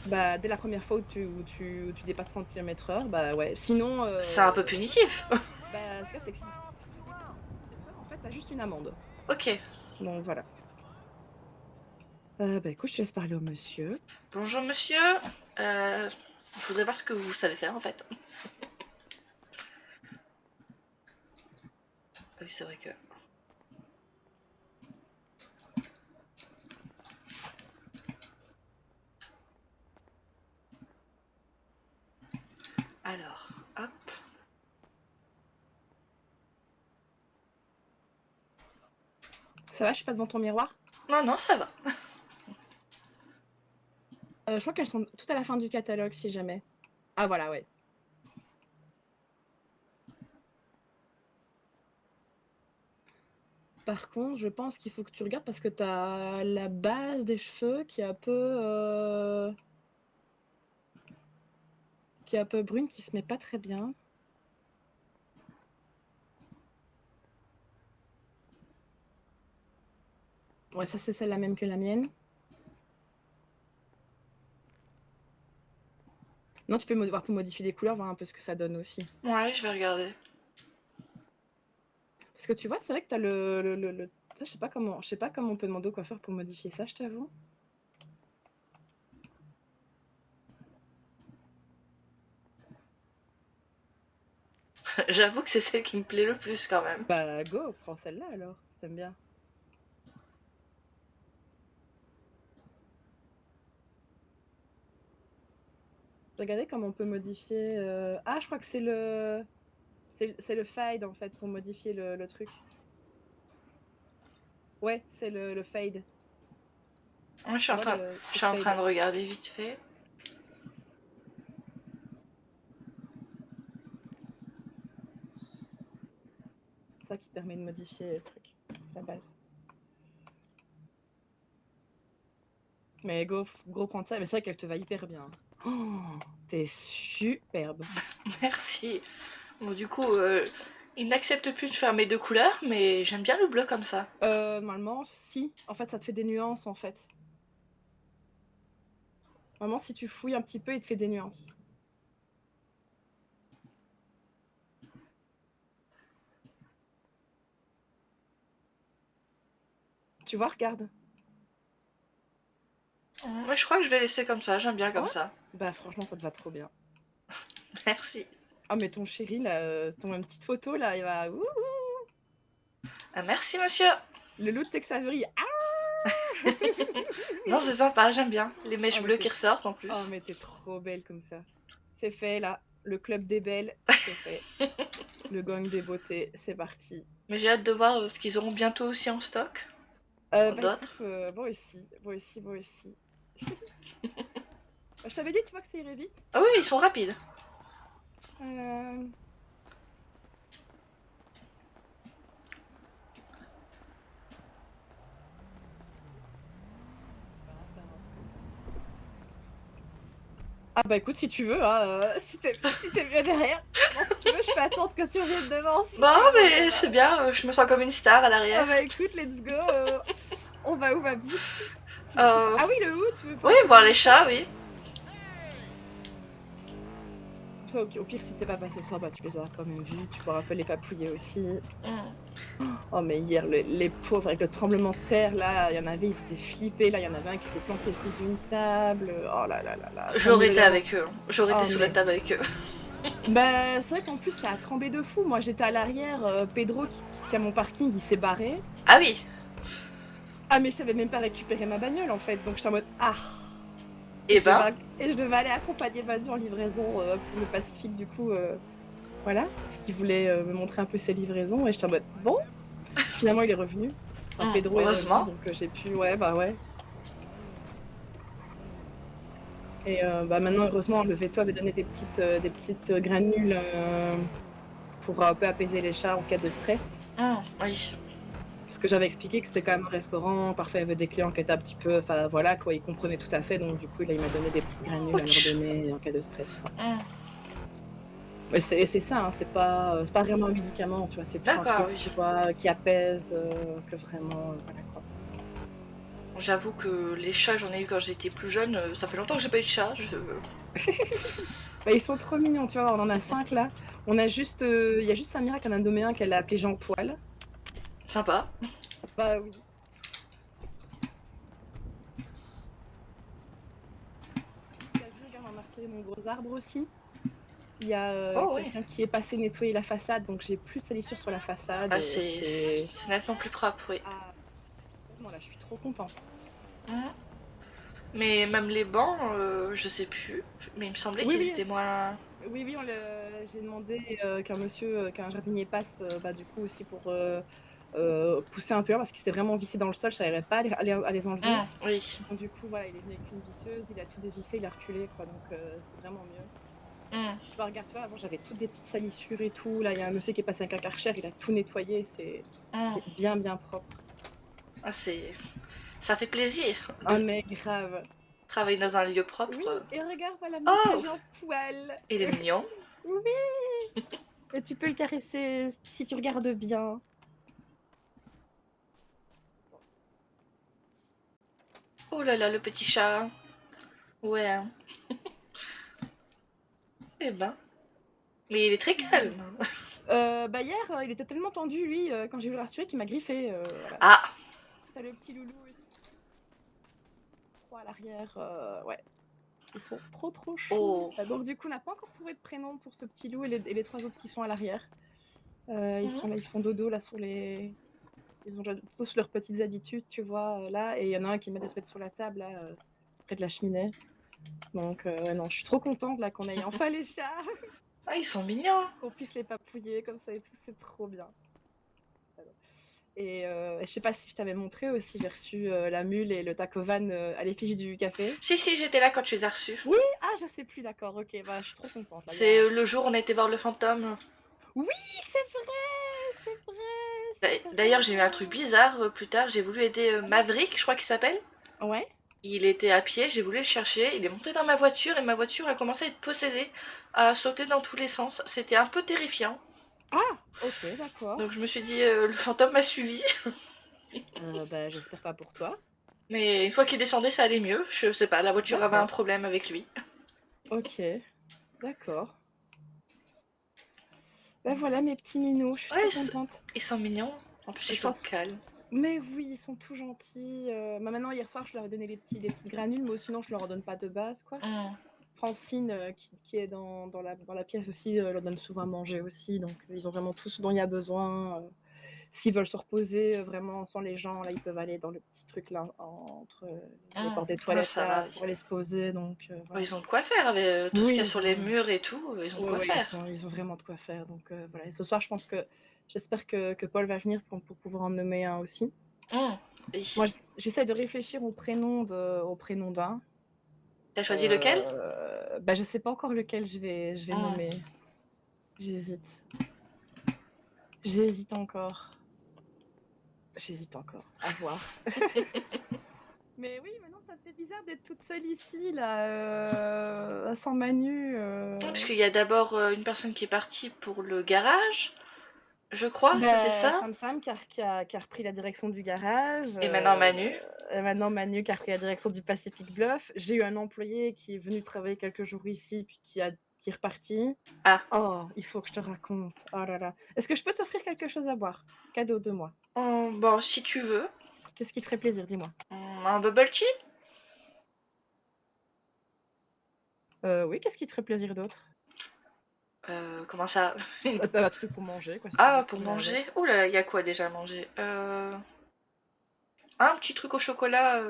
Bah, dès la première fois où tu dépasses 30 km/h, bah ouais. Sinon, C'est un peu punitif. bah, ce qu'il y a, c'est que si tu dépasses 30 km/h, en fait, t'as juste une amende. Ok. Donc voilà. Bah, écoute, je te laisse parler au monsieur. Bonjour monsieur. Je voudrais voir ce que vous savez faire en fait. Ah oui, c'est vrai que. Alors, hop. Ça va, je suis pas devant ton miroir? Non, non, ça va. Je crois qu'elles sont toutes à la fin du catalogue, si jamais. Ah voilà, ouais. Par contre, je pense qu'il faut que tu regardes parce que t'as la base des cheveux qui est un peu brune, qui se met pas très bien. Ouais, ça c'est celle la même que la mienne. Non, tu peux voir pour modifier les couleurs, voir un peu ce que ça donne aussi. Ouais, je vais regarder. Parce que tu vois, c'est vrai que t'as ça, je sais pas comment on peut demander au coiffeur pour modifier ça, je t'avoue. J'avoue que c'est celle qui me plaît le plus quand même. Bah go, prends celle-là alors, si t'aimes bien. Regardez comment on peut modifier. Ah, je crois que c'est le fade en fait pour modifier le truc. Ouais, c'est le fade. Moi, Tu vois le je suis en train de trailer. regarder vite fait. C'est ça qui te permet de modifier le truc, la base. Mais gros prendre ça, mais c'est vrai qu'elle te va hyper bien. Oh, t'es superbe. Merci. Bon, du coup, il n'accepte plus de faire mes 2 couleurs, mais j'aime bien le bleu comme ça. Normalement, si. En fait, ça te fait des nuances, en fait. Vraiment, si tu fouilles un petit peu, il te fait des nuances. Tu vois, regarde. Ouais, je crois que je vais laisser comme ça, j'aime bien comme Ouais. ça. Bah franchement, ça te va trop bien. Merci. Ah mais ton chéri, là, ton petite photo, là, il va... Ouh, Ah, merci, monsieur. le loup de Tex Avery. Ah Non, c'est sympa, j'aime bien. Les oh, mèches mais bleues qui ressortent en plus. oh, mais t'es trop belle comme ça. C'est fait, là. Le club des belles, c'est fait. Le gang des beautés, c'est parti. Mais j'ai hâte de voir ce qu'ils auront bientôt aussi en stock. Bah D'autres. écoute, moi aussi, moi aussi, moi aussi. Je t'avais dit, tu vois, que ça irait vite. Ah oui, ils sont rapides. Euh, Ah bah écoute, si tu veux, hein, si t'es bien derrière, bon, si tu veux, je peux attendre que tu reviennes devant. Si Bon, tu veux, mais c'est bien, je me sens comme une star à Ah l'arrière. bah écoute, let's go. On va où, ma biche? Euh, Ah oui, le où? Tu veux pas Oui, voir les chats, oui. Comme ça, au pire, si tu sais pas passer ce soir, bah tu les auras quand même vus. Tu pourras un peu les papouiller aussi. Mm. Oh mais hier, les pauvres, avec le tremblement de terre, là, il y en avait, ils étaient flippés. Là, il y en avait un qui s'est planté sous une table. Oh là là là là. J'aurais été avec eux. J'aurais été Oh, sous la mais- table avec eux. Bah, c'est vrai qu'en plus, ça a tremblé de fou. Moi, j'étais à l'arrière. Pedro, qui tient mon parking, il s'est barré. Ah oui. Ah, mais je savais même pas récupérer ma bagnole, en fait. Donc, j'étais en mode, ah. Et ben, Et je devais aller accompagner Manu en livraison pour le Pacifique, du coup. Voilà. Parce qu'il voulait me montrer un peu ses livraisons. Et j'étais en mode, bon. Finalement, il est revenu. Enfin, Pedro est revenu, heureusement. donc j'ai pu. Ouais, bah ouais. Et bah maintenant, heureusement, le veto avait donné des petites granules pour un peu apaiser les chats en cas de stress. Oui. Parce que j'avais expliqué que c'était quand même un restaurant, parfois il y avait des clients qui étaient un petit peu, enfin voilà quoi, ils comprenaient tout à fait, donc du coup là il m'a donné des petites granules à Ouch. leur donner en cas de stress. Mm. Et c'est ça, hein, c'est pas vraiment un médicament, tu vois, c'est plus un D'accord, truc, oui. tu vois, qui apaise que vraiment, voilà quoi. J'avoue que les chats, j'en ai eu quand j'étais plus jeune. Ça fait longtemps que j'ai pas eu de chat. Bah, ils sont trop mignons, tu vois, on en a 5 là. On a juste, il y a juste Samira qui en a nommé un qu'elle a appelé Jean Poil. Sympa. Bah oui. T'as vu, regarde, on m'a retiré mon gros arbre aussi. Il y a Oh oui. quelqu'un qui est passé nettoyer la façade, donc j'ai plus de salissure sur la façade. Ah, et c'est nettement plus propre, oui. Ah, bon, là, je suis trop contente. Mm. Mais même les bancs, je sais plus. Mais il me semblait Oui, qu'ils oui. étaient moins. Oui, j'ai demandé qu'un jardinier passe, bah, du coup aussi pour pousser un peu parce qu'il s'était vraiment vissé dans le sol, je n'arrivais pas à les enlever. Oui. Donc du coup, voilà, il est venu avec une visseuse, il a tout dévissé, il a reculé, quoi, donc c'est vraiment mieux. Tu vois, regarde, toi, avant j'avais toutes des petites salissures et tout. Là, il y a un monsieur qui est passé avec un Karcher, il a tout nettoyé, c'est bien propre. Ah, ça fait plaisir Oh, de mais grave. travailler dans un lieu propre. Oui, et regarde, voilà, Oh, monsieur Jean Poil. il est mignon. Oui. Et tu peux le caresser si tu regardes bien. Oh là là, le petit chat. Ouais. Hein. Eh ben. Mais il est très calme. Bah hier, il était tellement tendu, lui, quand j'ai voulu le rassurer, qu'il m'a griffé. Voilà. Ah. T'as le petit loulou aussi. Trois à l'arrière, ouais. Ils sont trop chou. Oh. Donc du coup, on n'a pas encore trouvé de prénom pour ce petit loup et les 3 autres qui sont à l'arrière. Ils sont là, ils font dodo là sur les... Ils ont déjà tous leurs petites habitudes, tu vois, là. Et il y en a un qui m'a de se mettre sur la table, là, près de la cheminée. Donc, non, je suis trop contente, là, qu'on ait enfin les chats. Ah, ils sont mignons. Qu'on puisse les papouiller comme ça et tout, c'est trop bien. Et je sais pas si je t'avais montré aussi, j'ai reçu la mule et le taco van à l'effigie du café. Si, si, j'étais là quand tu les as reçus. Oui, ah, je sais plus, d'accord, ok, bah je suis trop contente. Là, C'est le jour où on était voir le fantôme. Oui, c'est vrai, c'est vrai, c'est D'ailleurs, j'ai eu un truc vrai. bizarre plus tard. J'ai voulu aider Maverick, je crois qu'il s'appelle. Ouais. Il était à pied, j'ai voulu le chercher. Il est monté dans ma voiture et ma voiture a commencé à être possédée, à sauter dans tous les sens. C'était un peu terrifiant. Ah, ok, d'accord. Donc je me suis dit, le fantôme m'a suivi. Bah, j'espère pas pour toi. Mais une fois qu'il descendait, ça allait mieux. Je sais pas, la voiture avait un D'accord. problème avec lui. Ok, d'accord. Bah voilà mes petits minous, je suis Ouais, trop contente. ils sont mignons. En plus, ils Je sont pense. calmes. Mais oui, ils sont tout gentils. Bah maintenant, hier soir, je leur ai donné les petites granules, mais sinon, je leur en donne pas de base, quoi. Mm. Francine, qui est dans la pièce aussi, leur donne souvent à manger aussi. Donc, ils ont vraiment tout ce dont il y a besoin. S'ils veulent se reposer vraiment sans les gens, là, ils peuvent aller dans le petit truc là, entre les portes des Ah, toilettes ça va, là, oui. pour aller se poser. Donc, Oh, voilà. ils ont de quoi faire avec tout ce qu'il y a Oui, sur les murs et tout. Ils ont de ouais, quoi ouais, faire. ils ont vraiment de quoi faire. Donc, voilà. Et ce soir, je pense que j'espère que Paul va venir pour pouvoir en nommer un aussi. Oui. Moi, j'essaie de réfléchir au prénom d'un. T'as choisi lequel? Bah, je sais pas encore lequel je vais nommer. J'hésite. J'hésite encore. J'hésite encore. À voir. Mais oui, maintenant, ça me fait bizarre d'être toute seule ici, là, sans Manu. Parce qu'il y a d'abord une personne qui est partie pour le garage, je crois, c'était Bah, ça. Sam qui a repris la direction du garage. Et maintenant Manu. Et maintenant, Manu qui a repris la direction du Pacific Bluff. J'ai eu un employé qui est venu travailler quelques jours ici, puis qui est reparti. Ah, Oh, il faut que je te raconte. Oh là là. Est-ce que je peux t'offrir quelque chose à boire? Cadeau de moi. bon, si tu veux. Qu'est-ce qui te ferait plaisir, dis-moi. Un bubble tea? Oui, qu'est-ce qui te ferait plaisir d'autre? Comment ça? Bah, tout pour manger, quoi, si tu veux Ah, pour prendre manger? avec. Ouh là là, il y a quoi déjà à manger? Un petit truc au chocolat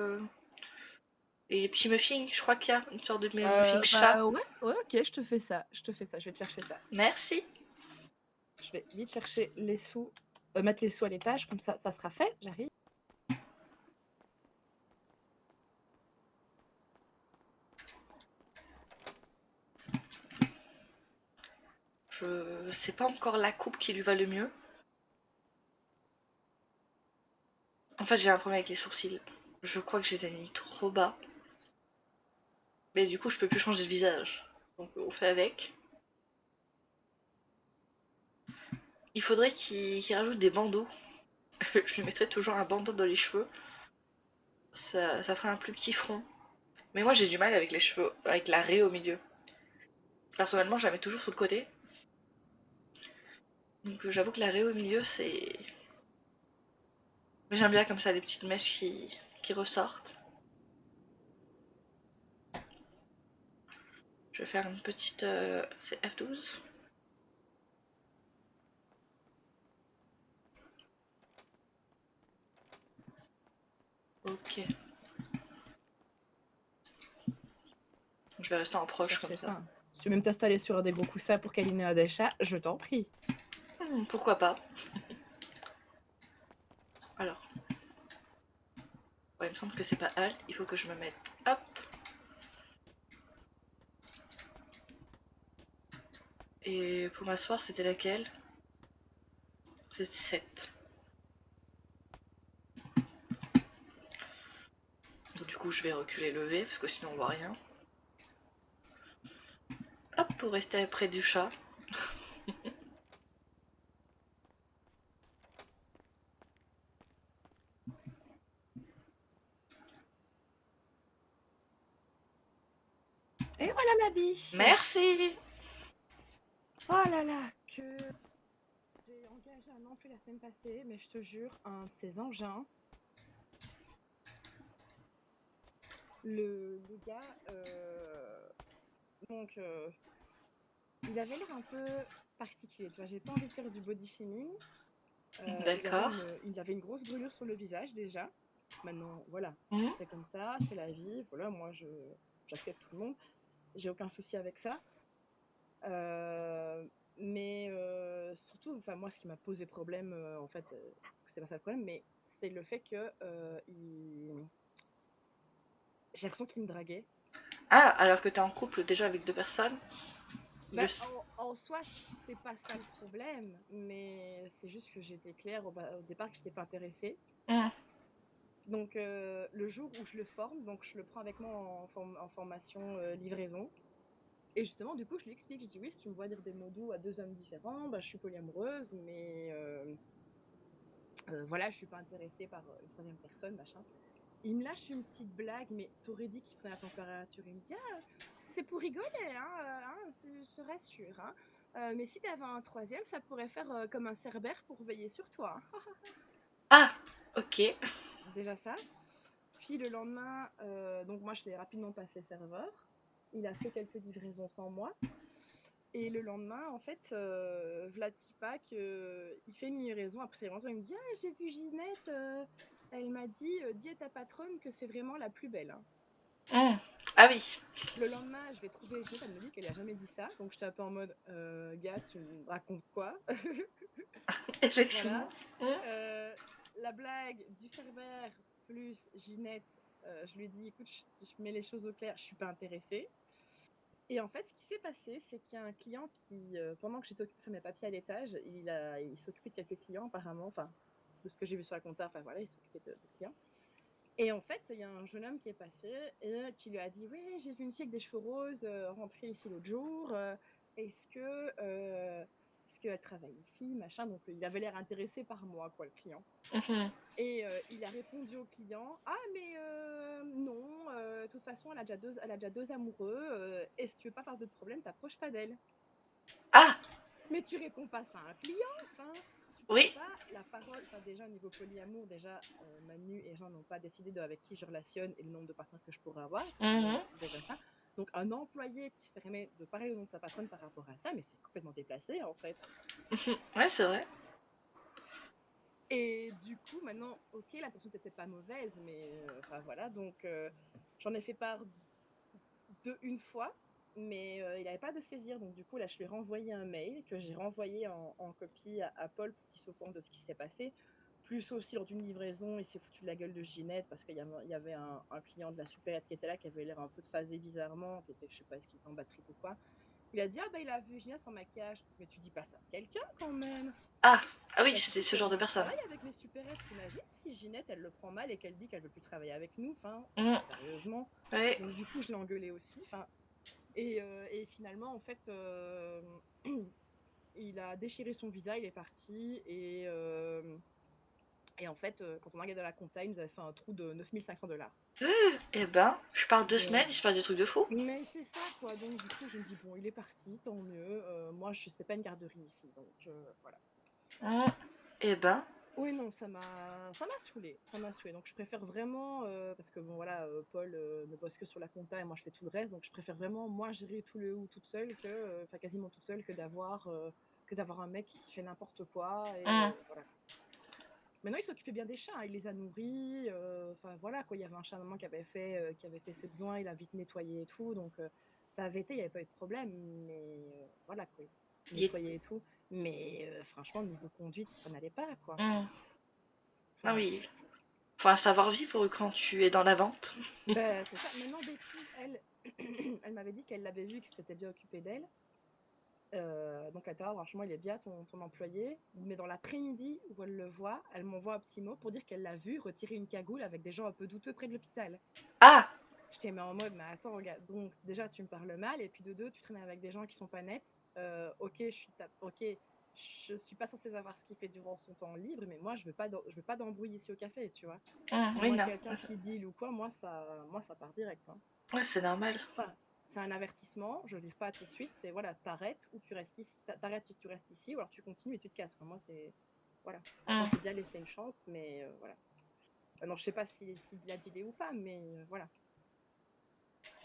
et petits muffins, je crois qu'il y a une sorte de muffin chat. Bah, ouais, ok, je te fais ça. Je vais te chercher ça. Merci. Je vais vite chercher les sous, mettre les sous à l'étage, comme ça sera fait, j'arrive. Je sais pas encore la coupe qui lui va le mieux. En fait, j'ai un problème avec les sourcils. Je crois que je les ai mis trop bas. Mais du coup, je peux plus changer de visage. Donc, on fait avec. Il faudrait qu'il rajoute des bandeaux. Je lui mettrais toujours un bandeau dans les cheveux. Ça ferait un plus petit front. Mais moi, j'ai du mal avec les cheveux, avec la raie au milieu. Personnellement, je la mets toujours sur le côté. Donc, j'avoue que la raie au milieu, c'est. Mais j'aime bien comme ça, les petites mèches qui ressortent. Je vais faire une petite. C'est F12. Ok. Je vais rester en proche comme Chercher ça. ça. Si tu veux même t'installer sur des gros coussins pour câliner un des chats, je t'en prie. Pourquoi pas. Alors. Ouais, il me semble que c'est pas Alt. Il faut que je me mette. Hop. Et pour m'asseoir, c'était laquelle? C'était 7. Donc, du coup, je vais reculer le V parce que sinon on voit rien. Hop, pour rester près du chat. Et voilà ma biche. Merci. Oh là là, que j'ai engagé un employé la semaine passée, mais je te jure, un de ces engins. Le gars, donc, il avait l'air un peu particulier. Tu vois, j'ai pas envie de faire du body shaming. D'accord. Il avait une grosse brûlure sur le visage déjà. Maintenant, voilà, Mhm. c'est comme ça, c'est la vie. Voilà, moi, j'accepte tout le monde. J'ai aucun souci avec ça. Mais surtout, enfin moi, ce qui m'a posé problème, en fait, parce que c'était pas ça le problème, mais c'est le fait que j'ai l'impression qu'il me draguait. Ah, alors que t'es en couple déjà avec 2 personnes. Bah, Je- en soi, c'est pas ça le problème, mais c'est juste que j'étais claire au départ que j'étais pas intéressée. Hmm. Donc le jour où je le forme, donc je le prends avec moi en formation livraison. Et justement, du coup, je lui explique, je dis oui, si tu me vois dire des mots doux à 2 hommes différents, bah, je suis polyamoureuse, mais voilà, je suis pas intéressée par une troisième personne, machin. Il me lâche une petite blague, mais t'aurais dit qu'il prenait la température. Il me dit, ah, c'est pour rigoler, se rassure. Hein. Mais si t'avais un troisième, ça pourrait faire comme un cerbère pour veiller sur toi. Hein. Ah, ok. Déjà ça. Puis le lendemain, donc moi, je l'ai rapidement passé serveur. Il a fait quelques livraisons sans moi. Et le lendemain, en fait, Vlad Tipak, il fait une livraison. Après ses livraisons, il me dit, ah, j'ai vu Ginette. Elle m'a dit, dis à ta patronne que c'est vraiment la plus belle. Hein. Hmm. Ah oui, Le lendemain, je vais trouver Ginette, elle me dit qu'elle a jamais dit ça. Donc j'étais un peu en mode, gars, tu me racontes quoi? effectivement. Voilà. Hmm. La blague du Cerbère plus Ginette, je lui ai dit, écoute, je mets les choses au clair, je suis pas intéressée. Et en fait, ce qui s'est passé, c'est qu'il y a un client qui, pendant que j'étais occupée de faire mes papiers à l'étage, il s'occupait de quelques clients apparemment, enfin, de ce que j'ai vu sur la compta, enfin voilà, il s'occupait de clients. Et en fait, il y a un jeune homme qui est passé et qui lui a dit, oui, j'ai vu une fille avec des cheveux roses rentrer ici l'autre jour. Est-ce que est-ce qu'elle travaille ici, machin. Donc il avait l'air intéressé par moi, quoi, le client. Mhm. Et il a répondu au client, ah mais non, de toute façon elle a déjà deux amoureux. Et si tu veux pas faire de problème, t'approches pas d'elle. Ah, Mais tu réponds pas ça à un client, enfin, tu prends oui. pas la parole. Enfin, déjà, au niveau polyamour, déjà, Manu et Jean n'ont pas décidé de avec qui je relationne et le nombre de partenaires que je pourrais avoir. Donc, Mhm. déjà ça. Donc, un employé qui se permet de parler au nom de sa patronne par rapport à ça, mais c'est complètement déplacé, en fait. Mhm. Ouais, c'est vrai. Et du coup, maintenant, ok, l'intention n'était pas mauvaise, mais enfin voilà, donc j'en ai fait part une fois, mais il n'avait pas de saisir. Donc du coup, là, je lui ai renvoyé un mail que j'ai renvoyé en copie à Paul pour qu'il soit au courant de ce qui s'était passé. Plus aussi, lors d'une livraison, il s'est foutu de la gueule de Ginette parce qu'il y avait un client de la supérette qui était là, qui avait l'air un peu de phaser bizarrement, qui était, je sais pas, est-ce qu'il était en batterie ou quoi. Il a dit, ah bah il a vu Ginette sans maquillage. Mais tu dis pas ça à quelqu'un quand même. Ah, ah oui, Bah, c'était surtout ce que genre de moi, je personne. travaille avec les supérettes. T'imagines si Ginette, elle le prend mal et qu'elle dit qu'elle veut plus travailler avec nous. Enfin, Mhm. sérieusement. Ouais. Donc, du coup, je l'ai engueulé aussi. Enfin, et finalement, en fait, il a déchiré son visa, il est parti. Et en fait, quand on a regardé la compta, il nous avait fait un trou de 9500 $. Eh ben, je pars 2 semaines, Donc, il se passe des trucs de fou. mais c'est ça, quoi. Donc, du coup, je me dis, bon, il est parti, tant mieux. Moi, je sais pas une garderie ici. Donc, voilà. Mhm. Eh ben, Oui, non, ça m'a saoulé, ça m'a saoulé. Donc je préfère vraiment, parce que bon voilà, Paul ne bosse que sur la compta et moi je fais tout le reste, donc je préfère vraiment moi gérer tout le ou toute seule que, enfin quasiment toute seule que d'avoir un mec qui fait n'importe quoi et mhm. voilà. Maintenant il s'occupait bien des chats, hein, il les a nourris, enfin voilà quoi. Il y avait un chat à un moment qui avait fait ses besoins, il a vite nettoyé et tout, donc ça avait été, il n'y avait pas eu de problème, mais voilà quoi, Il est- nettoyer et tout. Mais franchement niveau conduite ça n'allait pas quoi. Mhm. Ah Enfin. oui. Faut un savoir-vivre quand tu es dans la vente. Ben, c'est ça. Maintenant, Betty, elle, elle m'avait dit qu'elle l'avait vu, que c'était bien occupé d'elle. Donc, elle était, ah, franchement, il est bien ton employé. Mais dans l'après-midi où elle le voit, elle m'envoie un petit mot pour dire qu'elle l'a vu retirer une cagoule avec des gens un peu douteux près de l'hôpital. Ah, J'étais mais en mode, mais attends, regarde. Donc, déjà, tu me parles mal. Et puis, de deux, tu traînes avec des gens qui sont pas nets. Ok, ok, je suis pas censée savoir ce qu'il fait durant son temps libre, mais moi, je veux pas d'embrouille ici au café, tu vois. oui, Moi, non. quelqu'un qui deal ou quoi, moi, ça part direct. Hein. Ouais, c'est normal. Enfin, c'est un avertissement, je ne vire pas tout de suite, c'est voilà, t'arrêtes ou tu restes ici, t'arrêtes si tu restes ici, ou alors tu continues et tu te casses. Moi, c'est. Voilà. Moi, c'est Mhm. bien laisser une chance, mais voilà. Alors, je sais pas s'il a dealé ou pas, mais voilà.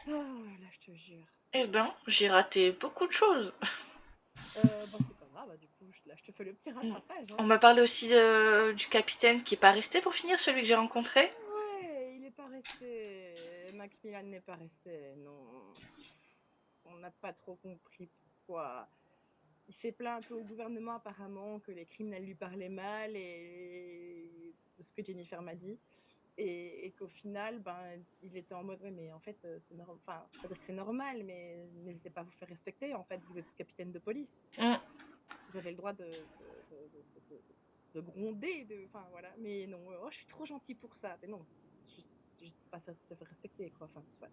Oh, là, je te jure. Eh ben, j'ai raté beaucoup de choses. Bah, c'est pas grave, bah, du coup, là, je te fais le petit rattrapage. On Hein. m'a parlé aussi du capitaine qui est pas resté pour finir, celui que j'ai rencontré. Ouais, il n'est pas resté. Macmillan n'est pas resté, non. On n'a pas trop compris pourquoi. il s'est plaint un peu au gouvernement apparemment que les criminels lui parlaient mal et de ce que Jennifer m'a dit. Et qu'au final, ben, il était en mode, ouais, mais en fait, c'est normal. Enfin, c'est pas dire que c'est normal, mais n'hésitez pas à vous faire respecter. En fait, vous êtes capitaine de police. Mm. Vous avez le droit de gronder, enfin voilà. Mais non, oh, je suis trop gentille pour ça. Mais non, je sais pas te faire respecter, quoi. Enfin, soit.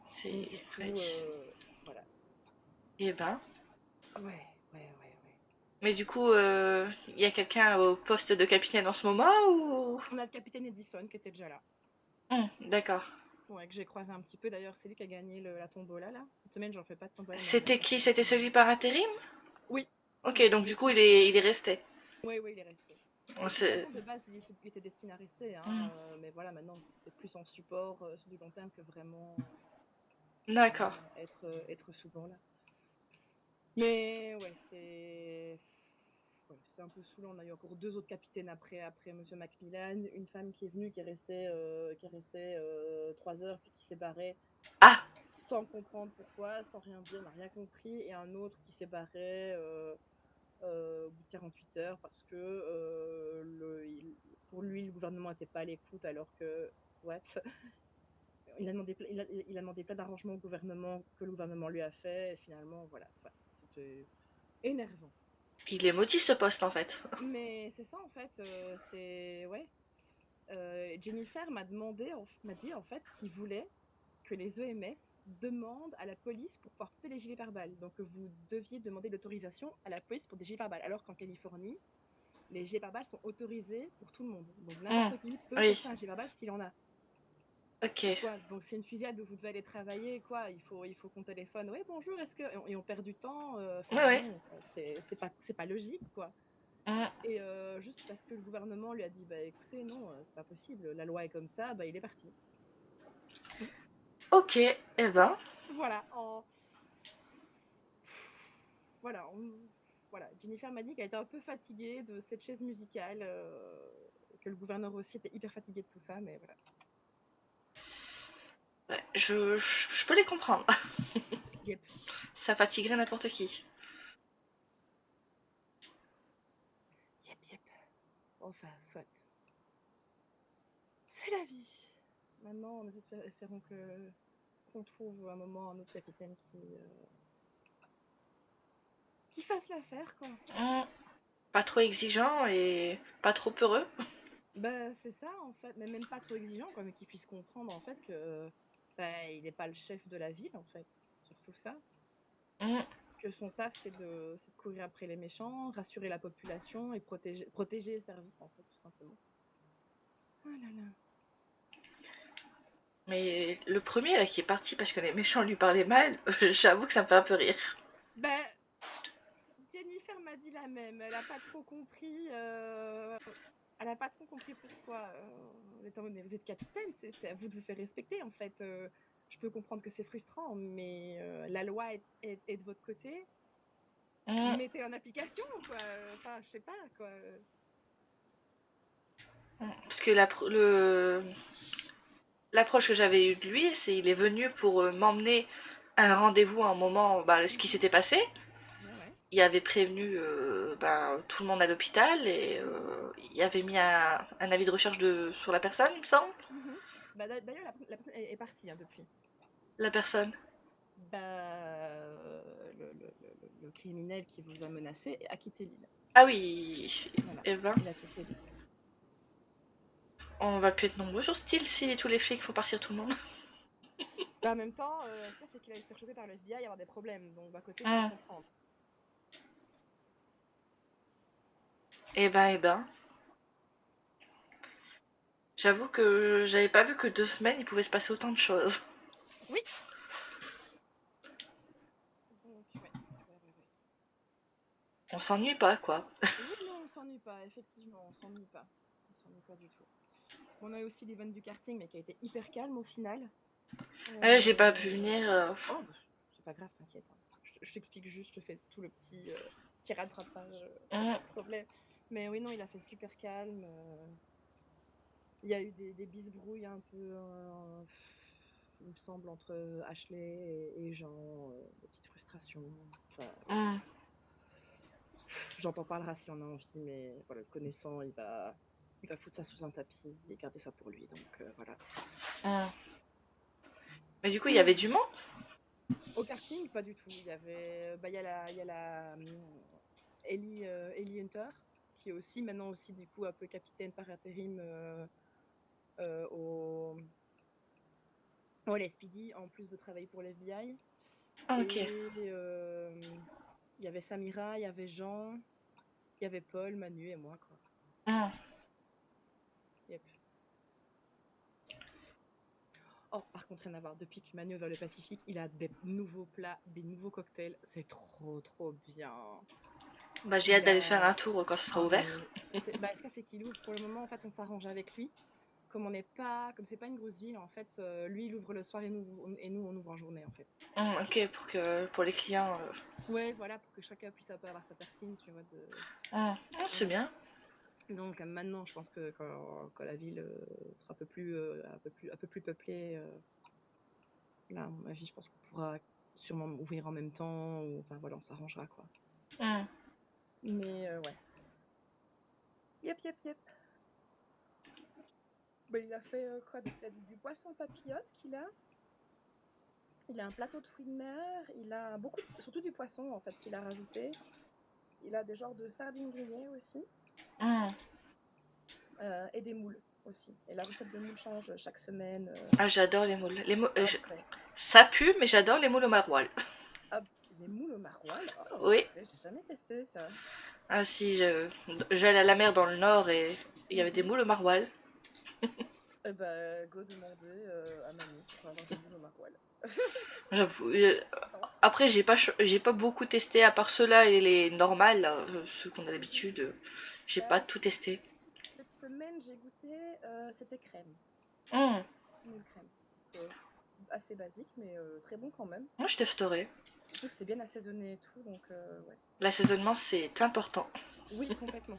C'est... Donc, du coup, ouais. voilà. Eh ben... Ouais. Mais du coup, il y a quelqu'un au poste de capitaine en ce moment ou... On a le capitaine Edison qui était déjà là. D'accord. Ouais, que j'ai croisé un petit peu. D'ailleurs, c'est lui qui a gagné la tombola, là. Cette semaine, j'en fais pas de tombola. C'était qui? C'était celui par intérim? Oui. Ok, Oui, donc du coup, il est resté. oui, il est resté. De toute C'est... façon, de base, il était destiné à rester, hein, Mm. mais voilà, maintenant, c'était plus en support sur du long terme que vraiment D'accord. être souvent là. Mais ouais, c'est un peu saoulant. On a eu encore 2 autres capitaines après Monsieur Macmillan, une femme qui est venue, qui est restée 3 heures, puis qui s'est barrée Ah! sans comprendre pourquoi, sans rien dire, on n'a rien compris, et un autre qui s'est barré au bout de 48 heures parce que pour lui, le gouvernement n'était pas à l'écoute, alors que, what? Il a demandé plein d'arrangements au gouvernement que le gouvernement lui a fait, et finalement, voilà, soit. C'était énervant. Il est maudit ce poste en fait. Mais c'est ça, en fait, c'est. Ouais. Jennifer m'a dit en fait qu'il voulait que les EMS demandent à la police pour pouvoir porter les gilets pare-balles. Donc vous deviez demander l'autorisation à la police pour des gilets pare-balles. Alors qu'en Californie, les gilets pare-balles sont autorisés pour tout le monde. Donc n'importe qui peut Oui. porter un gilet pare-balle s'il en a. Ok. Quoi. Donc c'est une fusillade où vous devez aller travailler, quoi. Il faut qu'on téléphone. Oui, bonjour, est-ce que. Et on perd du temps. Enfin, Ouais. non, c'est pas logique, quoi. Mm. Et juste parce que le gouvernement lui a dit, bah écoutez, non, c'est pas possible, la loi est comme ça, bah il est parti. Ok, eh ben. Voilà, voilà, voilà. Jennifer m'a dit qu'elle était un peu fatiguée de cette chaise musicale, que le gouverneur aussi était hyper fatigué de tout ça, mais voilà. Ouais, je peux les comprendre. Yep. Ça fatiguerait n'importe qui. Yep. Enfin, soit. C'est la vie. Maintenant, espérons qu'on trouve un moment un autre capitaine qui fasse l'affaire, quoi. Mm. Pas trop exigeant et pas trop heureux. Bah, c'est ça, en fait, mais même pas trop exigeant, quoi, mais qu'il puisse comprendre, en fait, que bah, il n'est pas le chef de la ville, en fait. Surtout ça. Mm. Que son taf, c'est de courir après les méchants, rassurer la population et protéger les services, en fait, tout simplement. Oh là là. Mais le premier là qui est parti parce que les méchants lui parlaient mal, j'avoue que ça me fait un peu rire. Ben, Jennifer m'a dit la même. Elle a pas trop compris. Elle a pas trop compris pourquoi. Étant donné vous êtes capitaine, c'est à vous de vous faire respecter, en fait. Je peux comprendre que c'est frustrant, mais la loi est de votre côté. Mm. Mettez en application, quoi. Enfin, je sais pas, quoi. Parce que l'approche que j'avais eue de lui, c'est il est venu pour m'emmener à un rendez-vous à un moment, bah, ce qui s'était passé. Ouais. Il avait prévenu bah, tout le monde à l'hôpital et il avait mis un avis de recherche sur la personne, il me semble. Bah, d'ailleurs, la personne est partie, hein, depuis. La personne. Bah, le criminel qui vous a menacé a quitté l'île. Ah oui, Voilà, eh ben, il a quitté l'île. on va plus être nombreux sur ce style si tous les flics font partir tout le monde. Bah, en même temps, ce qu'il y a, c'est qu'il allait se faire choper par le FBI et avoir des problèmes. Donc, d'un côté, je peux Mm. comprendre. Eh ben. J'avoue que j'avais pas vu que 2 semaines il pouvait se passer autant de choses. Oui. Donc, ouais. On s'ennuie pas, quoi. Oui, non, on s'ennuie pas, effectivement, on s'ennuie pas. On s'ennuie pas du tout. On a eu aussi l'event du karting, mais qui a été hyper calme au final. J'ai pas pu venir. Oh, bah, c'est pas grave, t'inquiète. Hein. Je t'explique juste, je te fais tout le petit rattrapage, pas Mm. de problème. Mais oui, non, il a fait super calme. Il y a eu des bisbrouilles un peu, il me semble, entre Ashley et Jean, des petites frustrations. Enfin, Mm. J'en parlera si on a envie, mais voilà, le connaissant, il va foutre ça sous un tapis et garder ça pour lui. Donc voilà. Hum. Mais du coup, il y avait du monde? Au karting, pas du tout. Il y avait, bah, il y a la Ellie Hunter, qui est aussi maintenant aussi du coup un peu capitaine par intérim au LSPD, en plus de travailler pour l'FBI. Ah, Et ok. il y avait Samira, il y avait Jean, il y avait Paul, Manu et moi, quoi. Hum. Yep. Oh, par contre, rien à voir. Depuis que Manu est vers le Pacifique, il a des nouveaux plats, des nouveaux cocktails. C'est trop bien. Bah, j'ai Il hâte d'aller faire a... un tour quand ce sera Ah, ouvert. bah, ce cas, c'est qu'il ouvre. Pour le moment, en fait, on s'arrange avec lui. Comme c'est pas une grosse ville, en fait, lui, il ouvre le soir et nous, on ouvre en journée, en fait. Ok, pour les clients. Ouais, voilà, pour que chacun puisse un peu avoir sa tartine, tu vois. Ah, c'est bien. Donc maintenant, je pense que quand la ville sera un peu plus peuplée, là, à mon avis, je pense qu'on pourra sûrement ouvrir en même temps, ou enfin voilà, on s'arrangera, quoi. Hum. Mais ouais. Yep. Bah, il a fait quoi? Donc, il a du poisson papillote qu'il a. Il a un plateau de fruits de mer. Il a surtout du poisson en fait qu'il a rajouté. Il a des genres de sardines grillées aussi. Hum. Et des moules aussi. Et la recette de moules change chaque semaine. Ah, j'adore les moules. Après. Ça pue, mais j'adore les moules au maroilles. Ah, des moules au maroilles? Oh, Oui. j'ai jamais testé ça. Ah si, j'allais à la mer dans le nord et il y avait des moules au maroilles. Eh ben, go demander à Manu pour avoir des moules au maroilles. J'avoue. Après, j'ai pas beaucoup testé, à part ceux-là et les normales, là, ceux qu'on a d'habitude. J'ai pas tout testé. Cette semaine, j'ai goûté, c'était crème. Hum. Moule crème. Donc, assez basique, mais très bon quand même. Moi, je testerai. Surtout que c'était bien assaisonné et tout, donc ouais. L'assaisonnement, c'est important. Oui, complètement.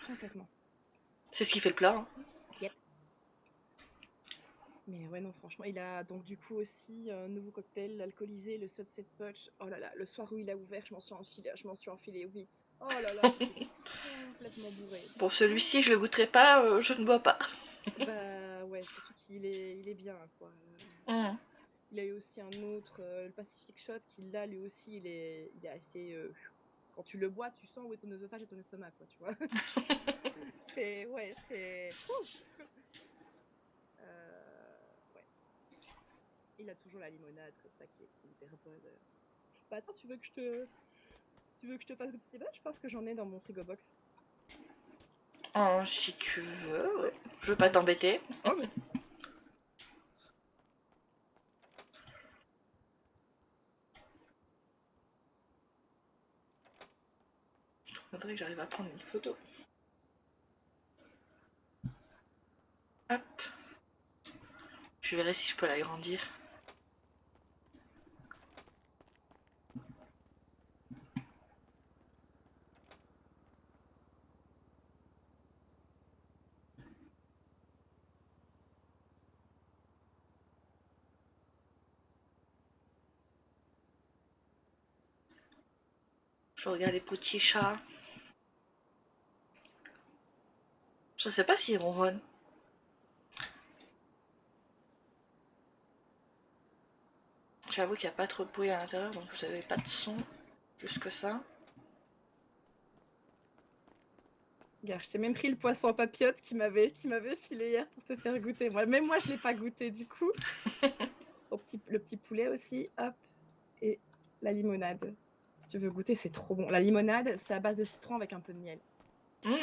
Complètement. C'est ce qui fait le plat. Hein. Yep. Mais ouais, non, franchement, il a donc du coup aussi un nouveau cocktail, l'alcoolisé, le Sunset Punch. Oh là là, le soir où il a ouvert, je m'en suis enfilé 8. Oh là là, j'étais complètement bourrée. Pour celui-ci, je le goûterai pas, je ne bois pas. Bah ouais, surtout il est bien, quoi. Hum. Il a eu aussi un autre, le Pacific Shot, qui là, lui aussi, il est assez... quand tu le bois, tu sens où est ton œsophage et ton estomac, quoi, tu vois. C'est... Ouais, c'est... ouais. Il a toujours la limonade, comme ça, qui est hyper bonne. Bah attends, tu veux que je te fasse goûter ça? Je pense que j'en ai dans mon frigo box. Oh, si tu veux, ouais. Je veux pas t'embêter. Oh, mais... Faudrait que j'arrive à prendre une photo. Hop. Je verrai si je peux l'agrandir. Je regarde les petits chats. Je sais pas s'ils ronronnent. J'avoue qu'il n'y a pas trop de bruit à l'intérieur, donc vous avez pas de son plus que ça. Regarde, je t'ai même pris le poisson à papillote qui m'avait filé hier pour te faire goûter. Même moi, je l'ai pas goûté du coup. Le petit poulet aussi, hop. Et la limonade. Si tu veux goûter, c'est trop bon. La limonade, c'est à base de citron avec un peu de miel. Mmh.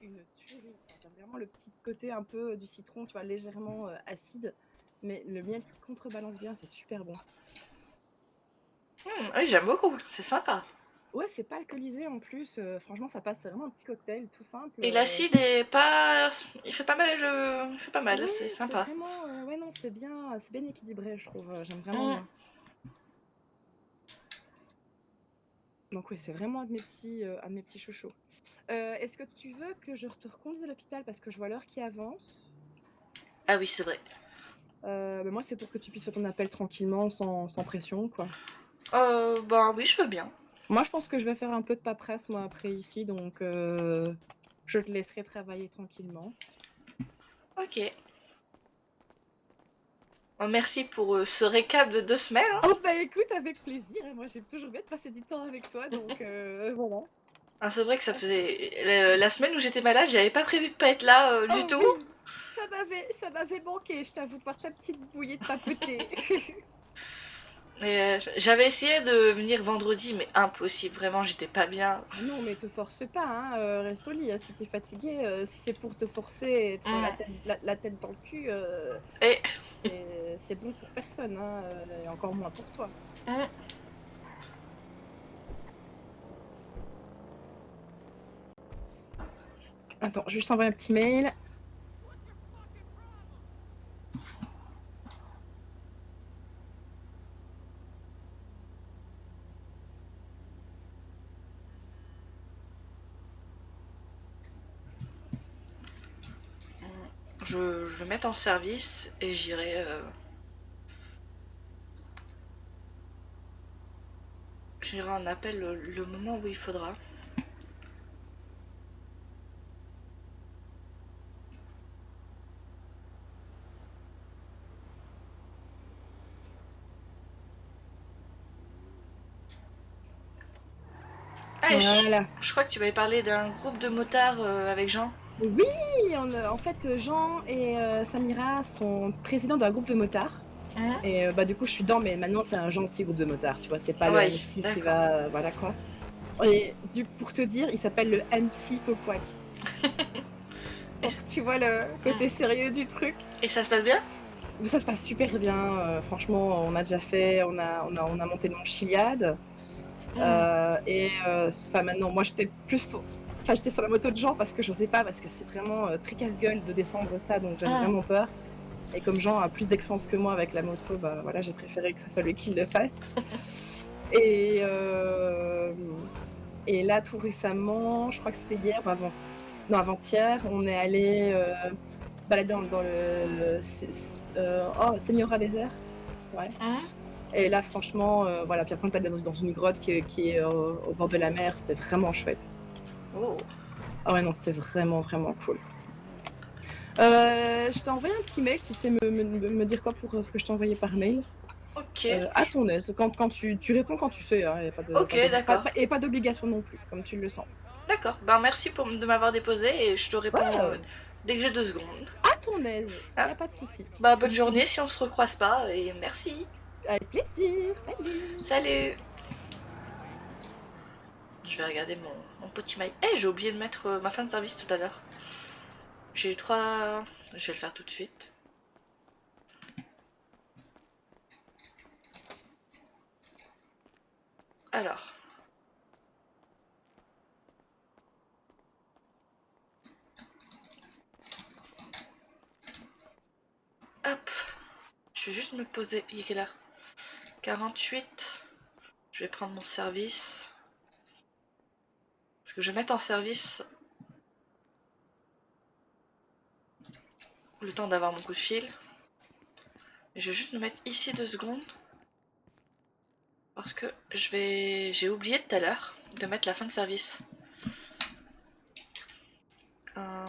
Une tuerie. T'as vraiment le petit côté un peu du citron, tu vois, légèrement acide. Mais le miel qui contrebalance bien, c'est super bon. Oui, j'aime beaucoup, c'est sympa. Ouais, c'est pas alcoolisé en plus. Franchement, ça passe. C'est vraiment un petit cocktail tout simple. Et l'acide est pas... Il fait pas mal, il fait pas mal, Ouais, c'est c'est sympa. vraiment... ouais, non, c'est bien équilibré, je trouve. J'aime vraiment bien. Donc oui, c'est vraiment un de mes petits chouchous. Est-ce que tu veux que je te reconduise à l'hôpital parce que je vois l'heure qui avance? Ah oui, c'est vrai. Mais moi, c'est pour que tu puisses faire ton appel tranquillement, sans pression, quoi. Ben oui, je veux bien. Moi, je pense que je vais faire un peu de paperasse, moi, après ici, donc je te laisserai travailler tranquillement. Ok. Bon, merci pour ce récap de 2 semaines. Hein. Oh bah écoute, avec plaisir. Moi, j'aime toujours bien de passer du temps avec toi, donc voilà. Ah, c'est vrai que ça faisait... La semaine où j'étais malade, j'avais pas prévu de pas être là du Oh tout. oui, ça m'avait manqué, je t'avoue, de voir ta petite bouillée de papeter. Et j'avais essayé de venir vendredi, mais impossible, vraiment, j'étais pas bien. Ah non, mais te force pas, hein, reste au lit. Hein. Si t'es fatigué, si c'est pour te forcer et être Mm. la tête dans le cul, Et... c'est bon pour personne, hein, et encore moins pour toi. Mm. Attends, je vais juste envoyer un petit mail. Je vais mettre en service et j'irai... J'irai en appel le moment où il faudra. Ah, Voilà. je crois que tu m'avais parlé d'un groupe de motards avec Jean. Oui, en fait, Jean et Samira sont présidents d'un groupe de motards. Mm. Et bah du coup, je suis dedans, mais maintenant c'est un gentil groupe de motards, tu vois, c'est pas le Ouais, MC qui d'accord. va, voilà quoi. Et pour te dire, il s'appelle le MC Coquac. Et, Donc tu vois le côté sérieux du truc. et ça se passe bien? Mais ça se passe super bien, franchement, on a déjà fait, on a monté dans Chiliade. Mm. Et enfin maintenant, moi j'étais plus... Enfin, j'étais sur la moto de Jean parce que j'osais pas, parce que c'est vraiment très casse-gueule de descendre ça, donc j'avais Mm. vraiment peur. Et comme Jean a plus d'expérience que moi avec la moto, bah voilà, j'ai préféré que ça soit lui qui le fasse. Et, et là, tout récemment, je crois que c'était hier ou avant, non, avant-hier, on est allé se balader dans le Señora Desert. Ouais. Mm. Et là, franchement, voilà, puis après, on est allé dans une grotte qui est au bord de la mer, c'était vraiment chouette. Oh. Ah ouais, non, c'était vraiment, vraiment cool. Je t'ai envoyé un petit mail, si tu sais me dire quoi pour ce que je t'ai envoyé par mail. Ok. À ton aise, quand tu réponds quand tu sais, hein, Ok, d'accord. et pas d'obligation non plus, comme tu le sens. D'accord. Ben merci de m'avoir déposé et je te réponds Ouais, dès que j'ai 2 secondes. à ton aise, y Ah. a pas de souci. Bah bonne journée si on se recroise pas et merci. Avec plaisir, salut. Salut. Je vais regarder mon petit mail. Eh, j'ai oublié de mettre ma fin de service tout à l'heure. J'ai eu 3... Je vais le faire tout de suite. Alors. Hop. Je vais juste me poser. Il est quelle heure? 48. Je vais prendre mon service. Parce que je vais mettre en service le temps d'avoir mon coup de fil. Et je vais juste me mettre ici 2 secondes. Parce que j'ai oublié tout à l'heure de mettre la fin de service.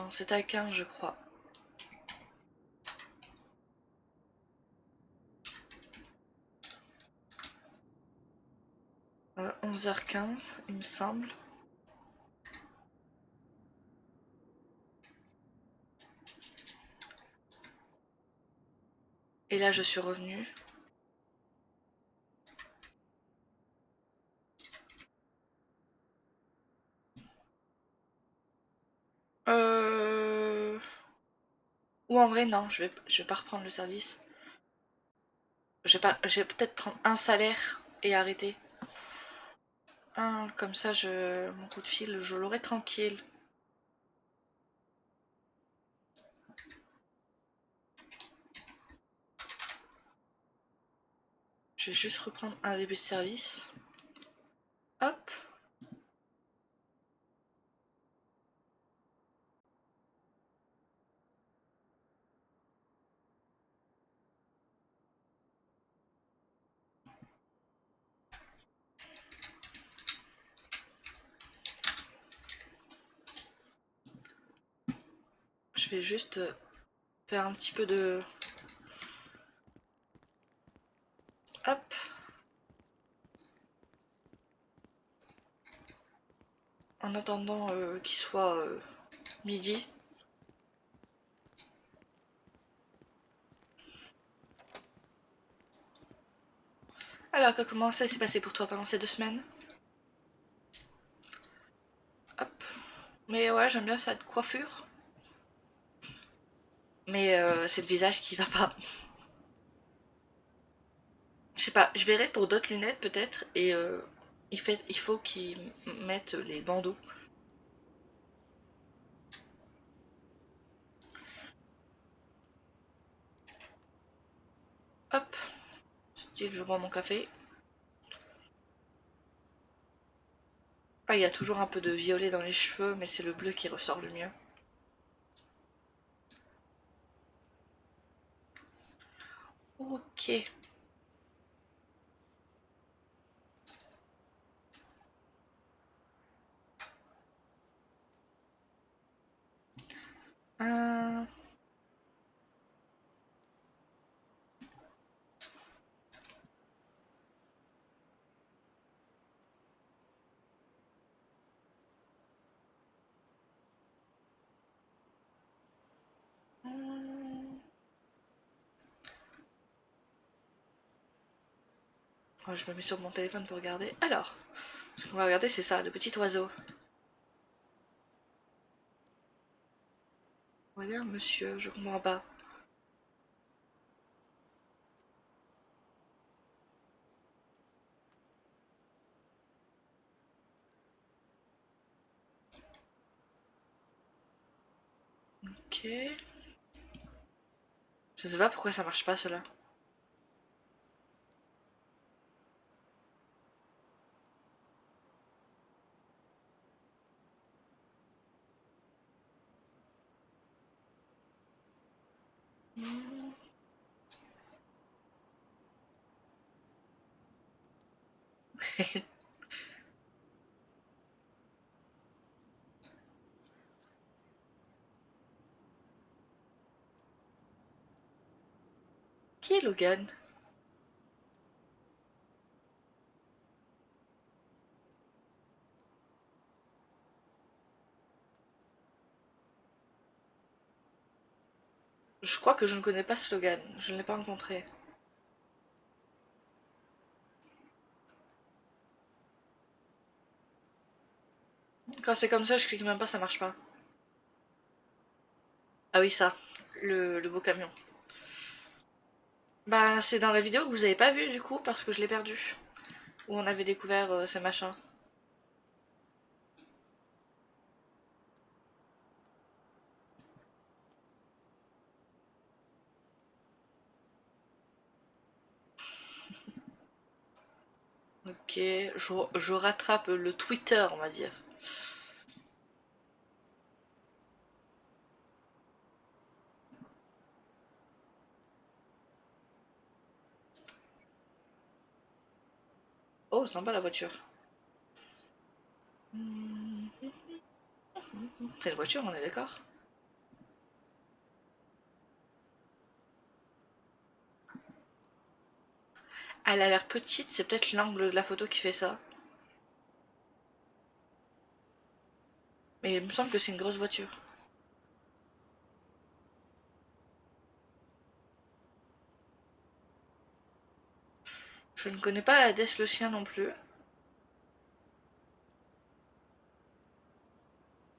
C'était à 15 je crois. Euh, 11h15 il me semble. Et là je suis revenue. Ou en vrai non, je vais pas reprendre le service. Je vais peut-être prendre un salaire et arrêter. Comme ça mon coup de fil, je l'aurai tranquille. Je vais juste reprendre un début de service. Hop. je vais juste faire un petit peu de... Hop. En attendant qu'il soit midi. Alors, comment ça s'est passé pour toi pendant ces 2 semaines? Hop. Mais ouais, j'aime bien cette coiffure. Mais c'est le visage qui va pas. Je sais pas, je verrai pour d'autres lunettes peut-être. Et il faut qu'ils mettent les bandeaux. Hop. Style, je bois mon café. Ah, il y a toujours un peu de violet dans les cheveux, mais c'est le bleu qui ressort le mieux. Ok. Euh, oh, je me mets sur mon téléphone pour regarder. Alors, ce qu'on va regarder, c'est ça, le petit oiseau. Voilà, monsieur, je comprends pas. Ok. Je sais pas pourquoi ça marche pas, cela. Qui est Logan? Je crois que je ne connais pas ce Logan. Je ne l'ai pas rencontré. Quand c'est comme ça, je clique même pas, ça marche pas. Ah oui, ça. Le beau camion. Bah, c'est dans la vidéo que vous avez pas vu du coup, parce que je l'ai perdu. Où on avait découvert ces machins. Ok, je rattrape le Twitter, on va dire. Oh, sympa la voiture. C'est une voiture, on est d'accord? Elle a l'air petite, c'est peut-être l'angle de la photo qui fait ça. Mais il me semble que c'est une grosse voiture. Je ne connais pas Hades le chien non plus.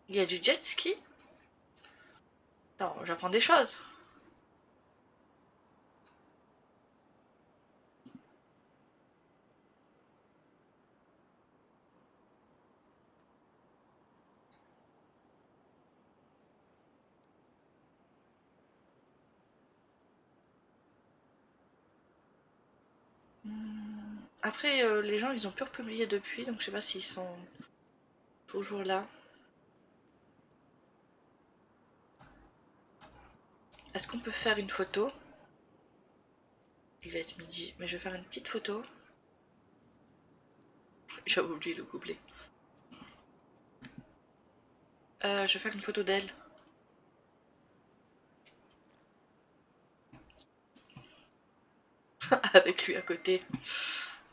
Il y a du jet ski? Non, j'apprends des choses. Après, les gens, ils ont pu republier depuis, donc je sais pas s'ils sont toujours là. Est-ce qu'on peut faire une photo? Il va être midi, mais je vais faire une petite photo. J'avais oublié le gobelet. Je vais faire une photo d'elle. avec lui à côté.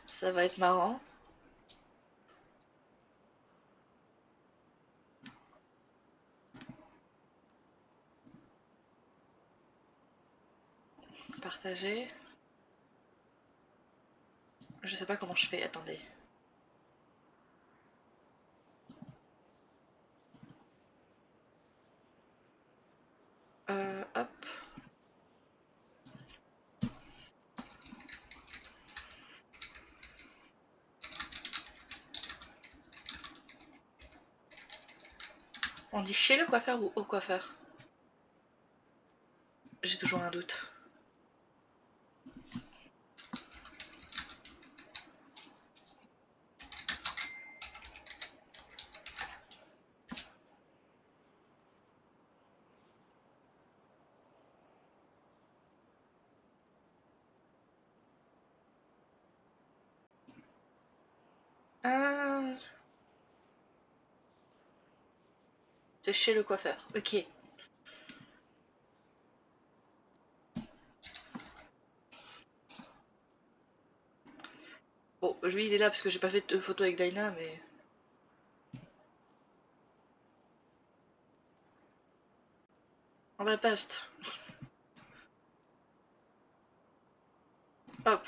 Ça va être marrant. Partager. Je sais pas comment je fais, attendez. Hop. On dit chez le coiffeur ou au coiffeur? J'ai toujours un doute. C'est chez le coiffeur. Ok. Bon, lui il est là parce que j'ai pas fait de photo avec Dinah, mais... On va poste. Hop.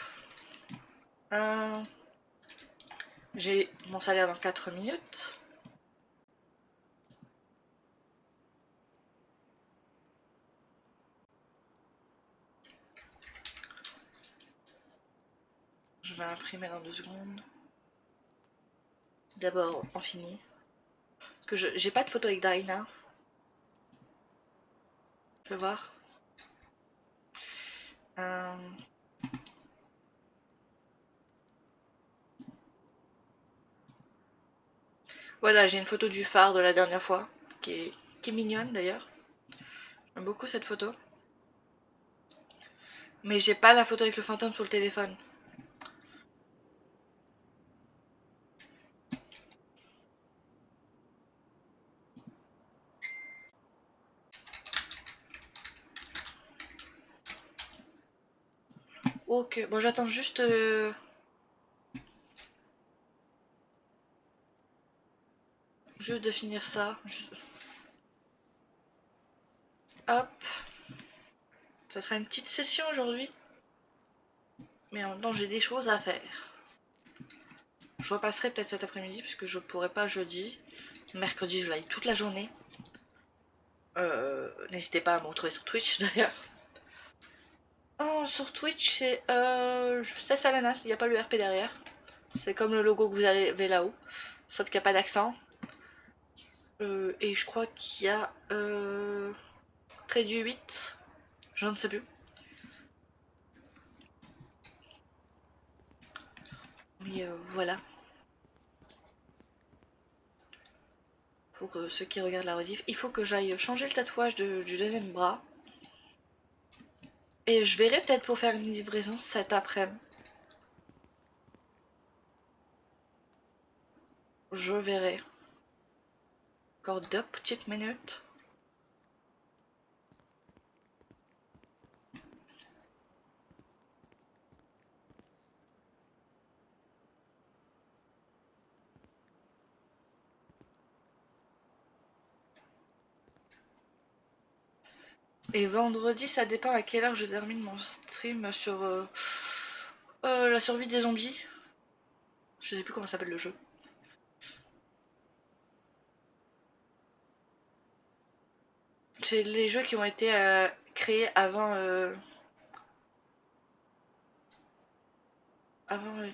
J'ai mon salaire dans 4 minutes. Je vais imprimer dans 2 secondes. D'abord, on finit. Parce que j'ai pas de photo avec Dinah. Je vais voir. Voilà, j'ai une photo du phare de la dernière fois, qui est mignonne d'ailleurs. J'aime beaucoup cette photo. Mais j'ai pas la photo avec le fantôme sur le téléphone. Ok, bon j'attends juste... Juste de finir ça. Hop. Ça sera une petite session aujourd'hui. Mais en même temps j'ai des choses à faire. Je repasserai peut-être cet après-midi puisque je pourrai pas jeudi. Mercredi je live toute la journée. N'hésitez pas à me retrouver sur Twitch d'ailleurs. Oh, sur Twitch c'est Salanas, il n'y a pas le RP derrière. C'est comme le logo que vous avez là-haut. Sauf qu'il n'y a pas d'accent. Et je crois qu'il y a trait du 8. Je ne sais plus. Mais voilà. Pour ceux qui regardent la rediff. Il faut que j'aille changer le tatouage du deuxième bras. Et je verrai peut-être pour faire une livraison cet après-midi. Je verrai. Encore 2 petites minutes. Et vendredi, ça dépend à quelle heure je termine mon stream sur la survie des zombies. Je sais plus comment s'appelle le jeu. C'est les jeux qui ont été créés avant... avant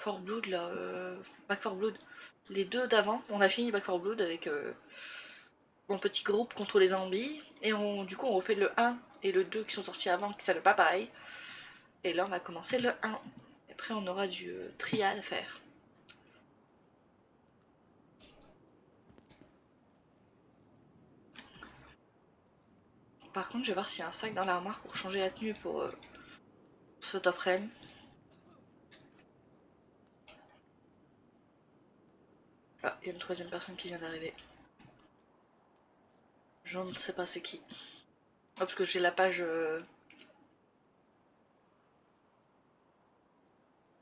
4 Blood, là. Back 4 Blood. Les deux d'avant, on a fini Back 4 Blood avec mon petit groupe contre les zombies. Et du coup, on refait le 1 et le 2 qui sont sortis avant, qui s'appellent pas pareil. Et là, on va commencer le 1. Et après, on aura du trial à faire. Par contre, je vais voir s'il y a un sac dans l'armoire pour changer la tenue pour cet après-midi. Ah, il y a une troisième personne qui vient d'arriver. Je ne sais pas c'est qui. Ah, parce que j'ai la page...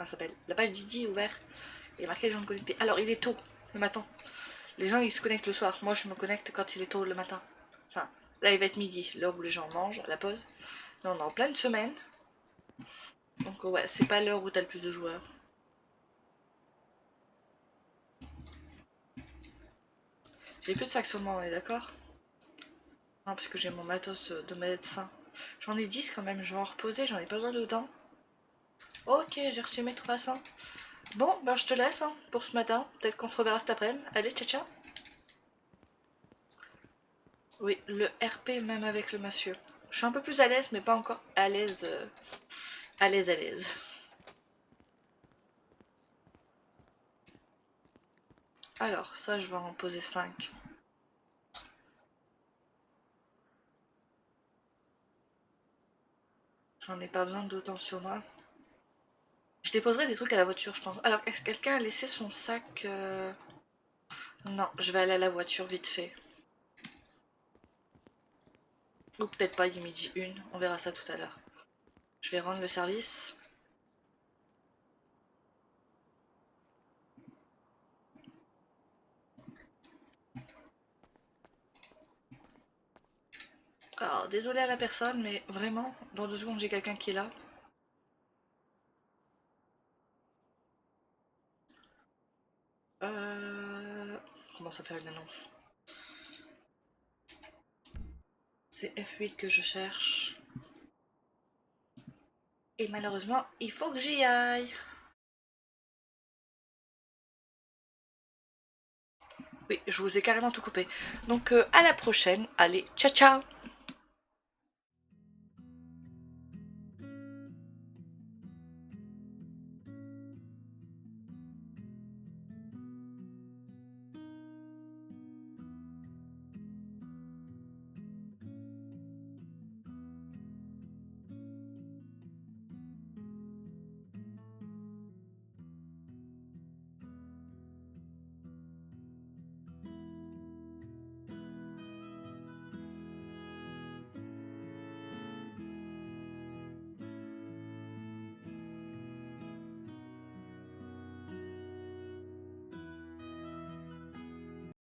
ça s'appelle, la page Didi est ouverte. Il y a marqué les gens connectés. Alors il est tôt le matin. Les gens ils se connectent le soir. Moi je me connecte quand il est tôt le matin. Enfin, là il va être midi, l'heure où les gens mangent, la pause. Non, on est en pleine semaine. Donc ouais, c'est pas l'heure où t'as le plus de joueurs. J'ai plus de sacs sur moi, on est d'accord? Non, parce que j'ai mon matos de médecin. J'en ai 10 quand même, je vais en reposer, j'en ai pas besoin dedans. Ok, j'ai reçu mes 300. Bon, ben je te laisse hein, pour ce matin. Peut-être qu'on se reverra cet après-midi. Allez, ciao ciao. Oui, le RP même avec le monsieur. Je suis un peu plus à l'aise, mais pas encore à l'aise. À l'aise, à l'aise. Alors, ça, je vais en poser 5. J'en ai pas besoin d'autant sur moi. Je déposerai des trucs à la voiture, je pense. Alors, est-ce que quelqu'un a laissé son sac Non, je vais aller à la voiture vite fait. Ou peut-être pas, il est midi 1. On verra ça tout à l'heure. Je vais rendre le service. Alors, désolé à la personne, mais vraiment, dans 2 secondes, j'ai quelqu'un qui est là. Comment ça faire une annonce? C'est F8 que je cherche. Et malheureusement, il faut que j'y aille. Oui, je vous ai carrément tout coupé. Donc à la prochaine. Allez, ciao ciao.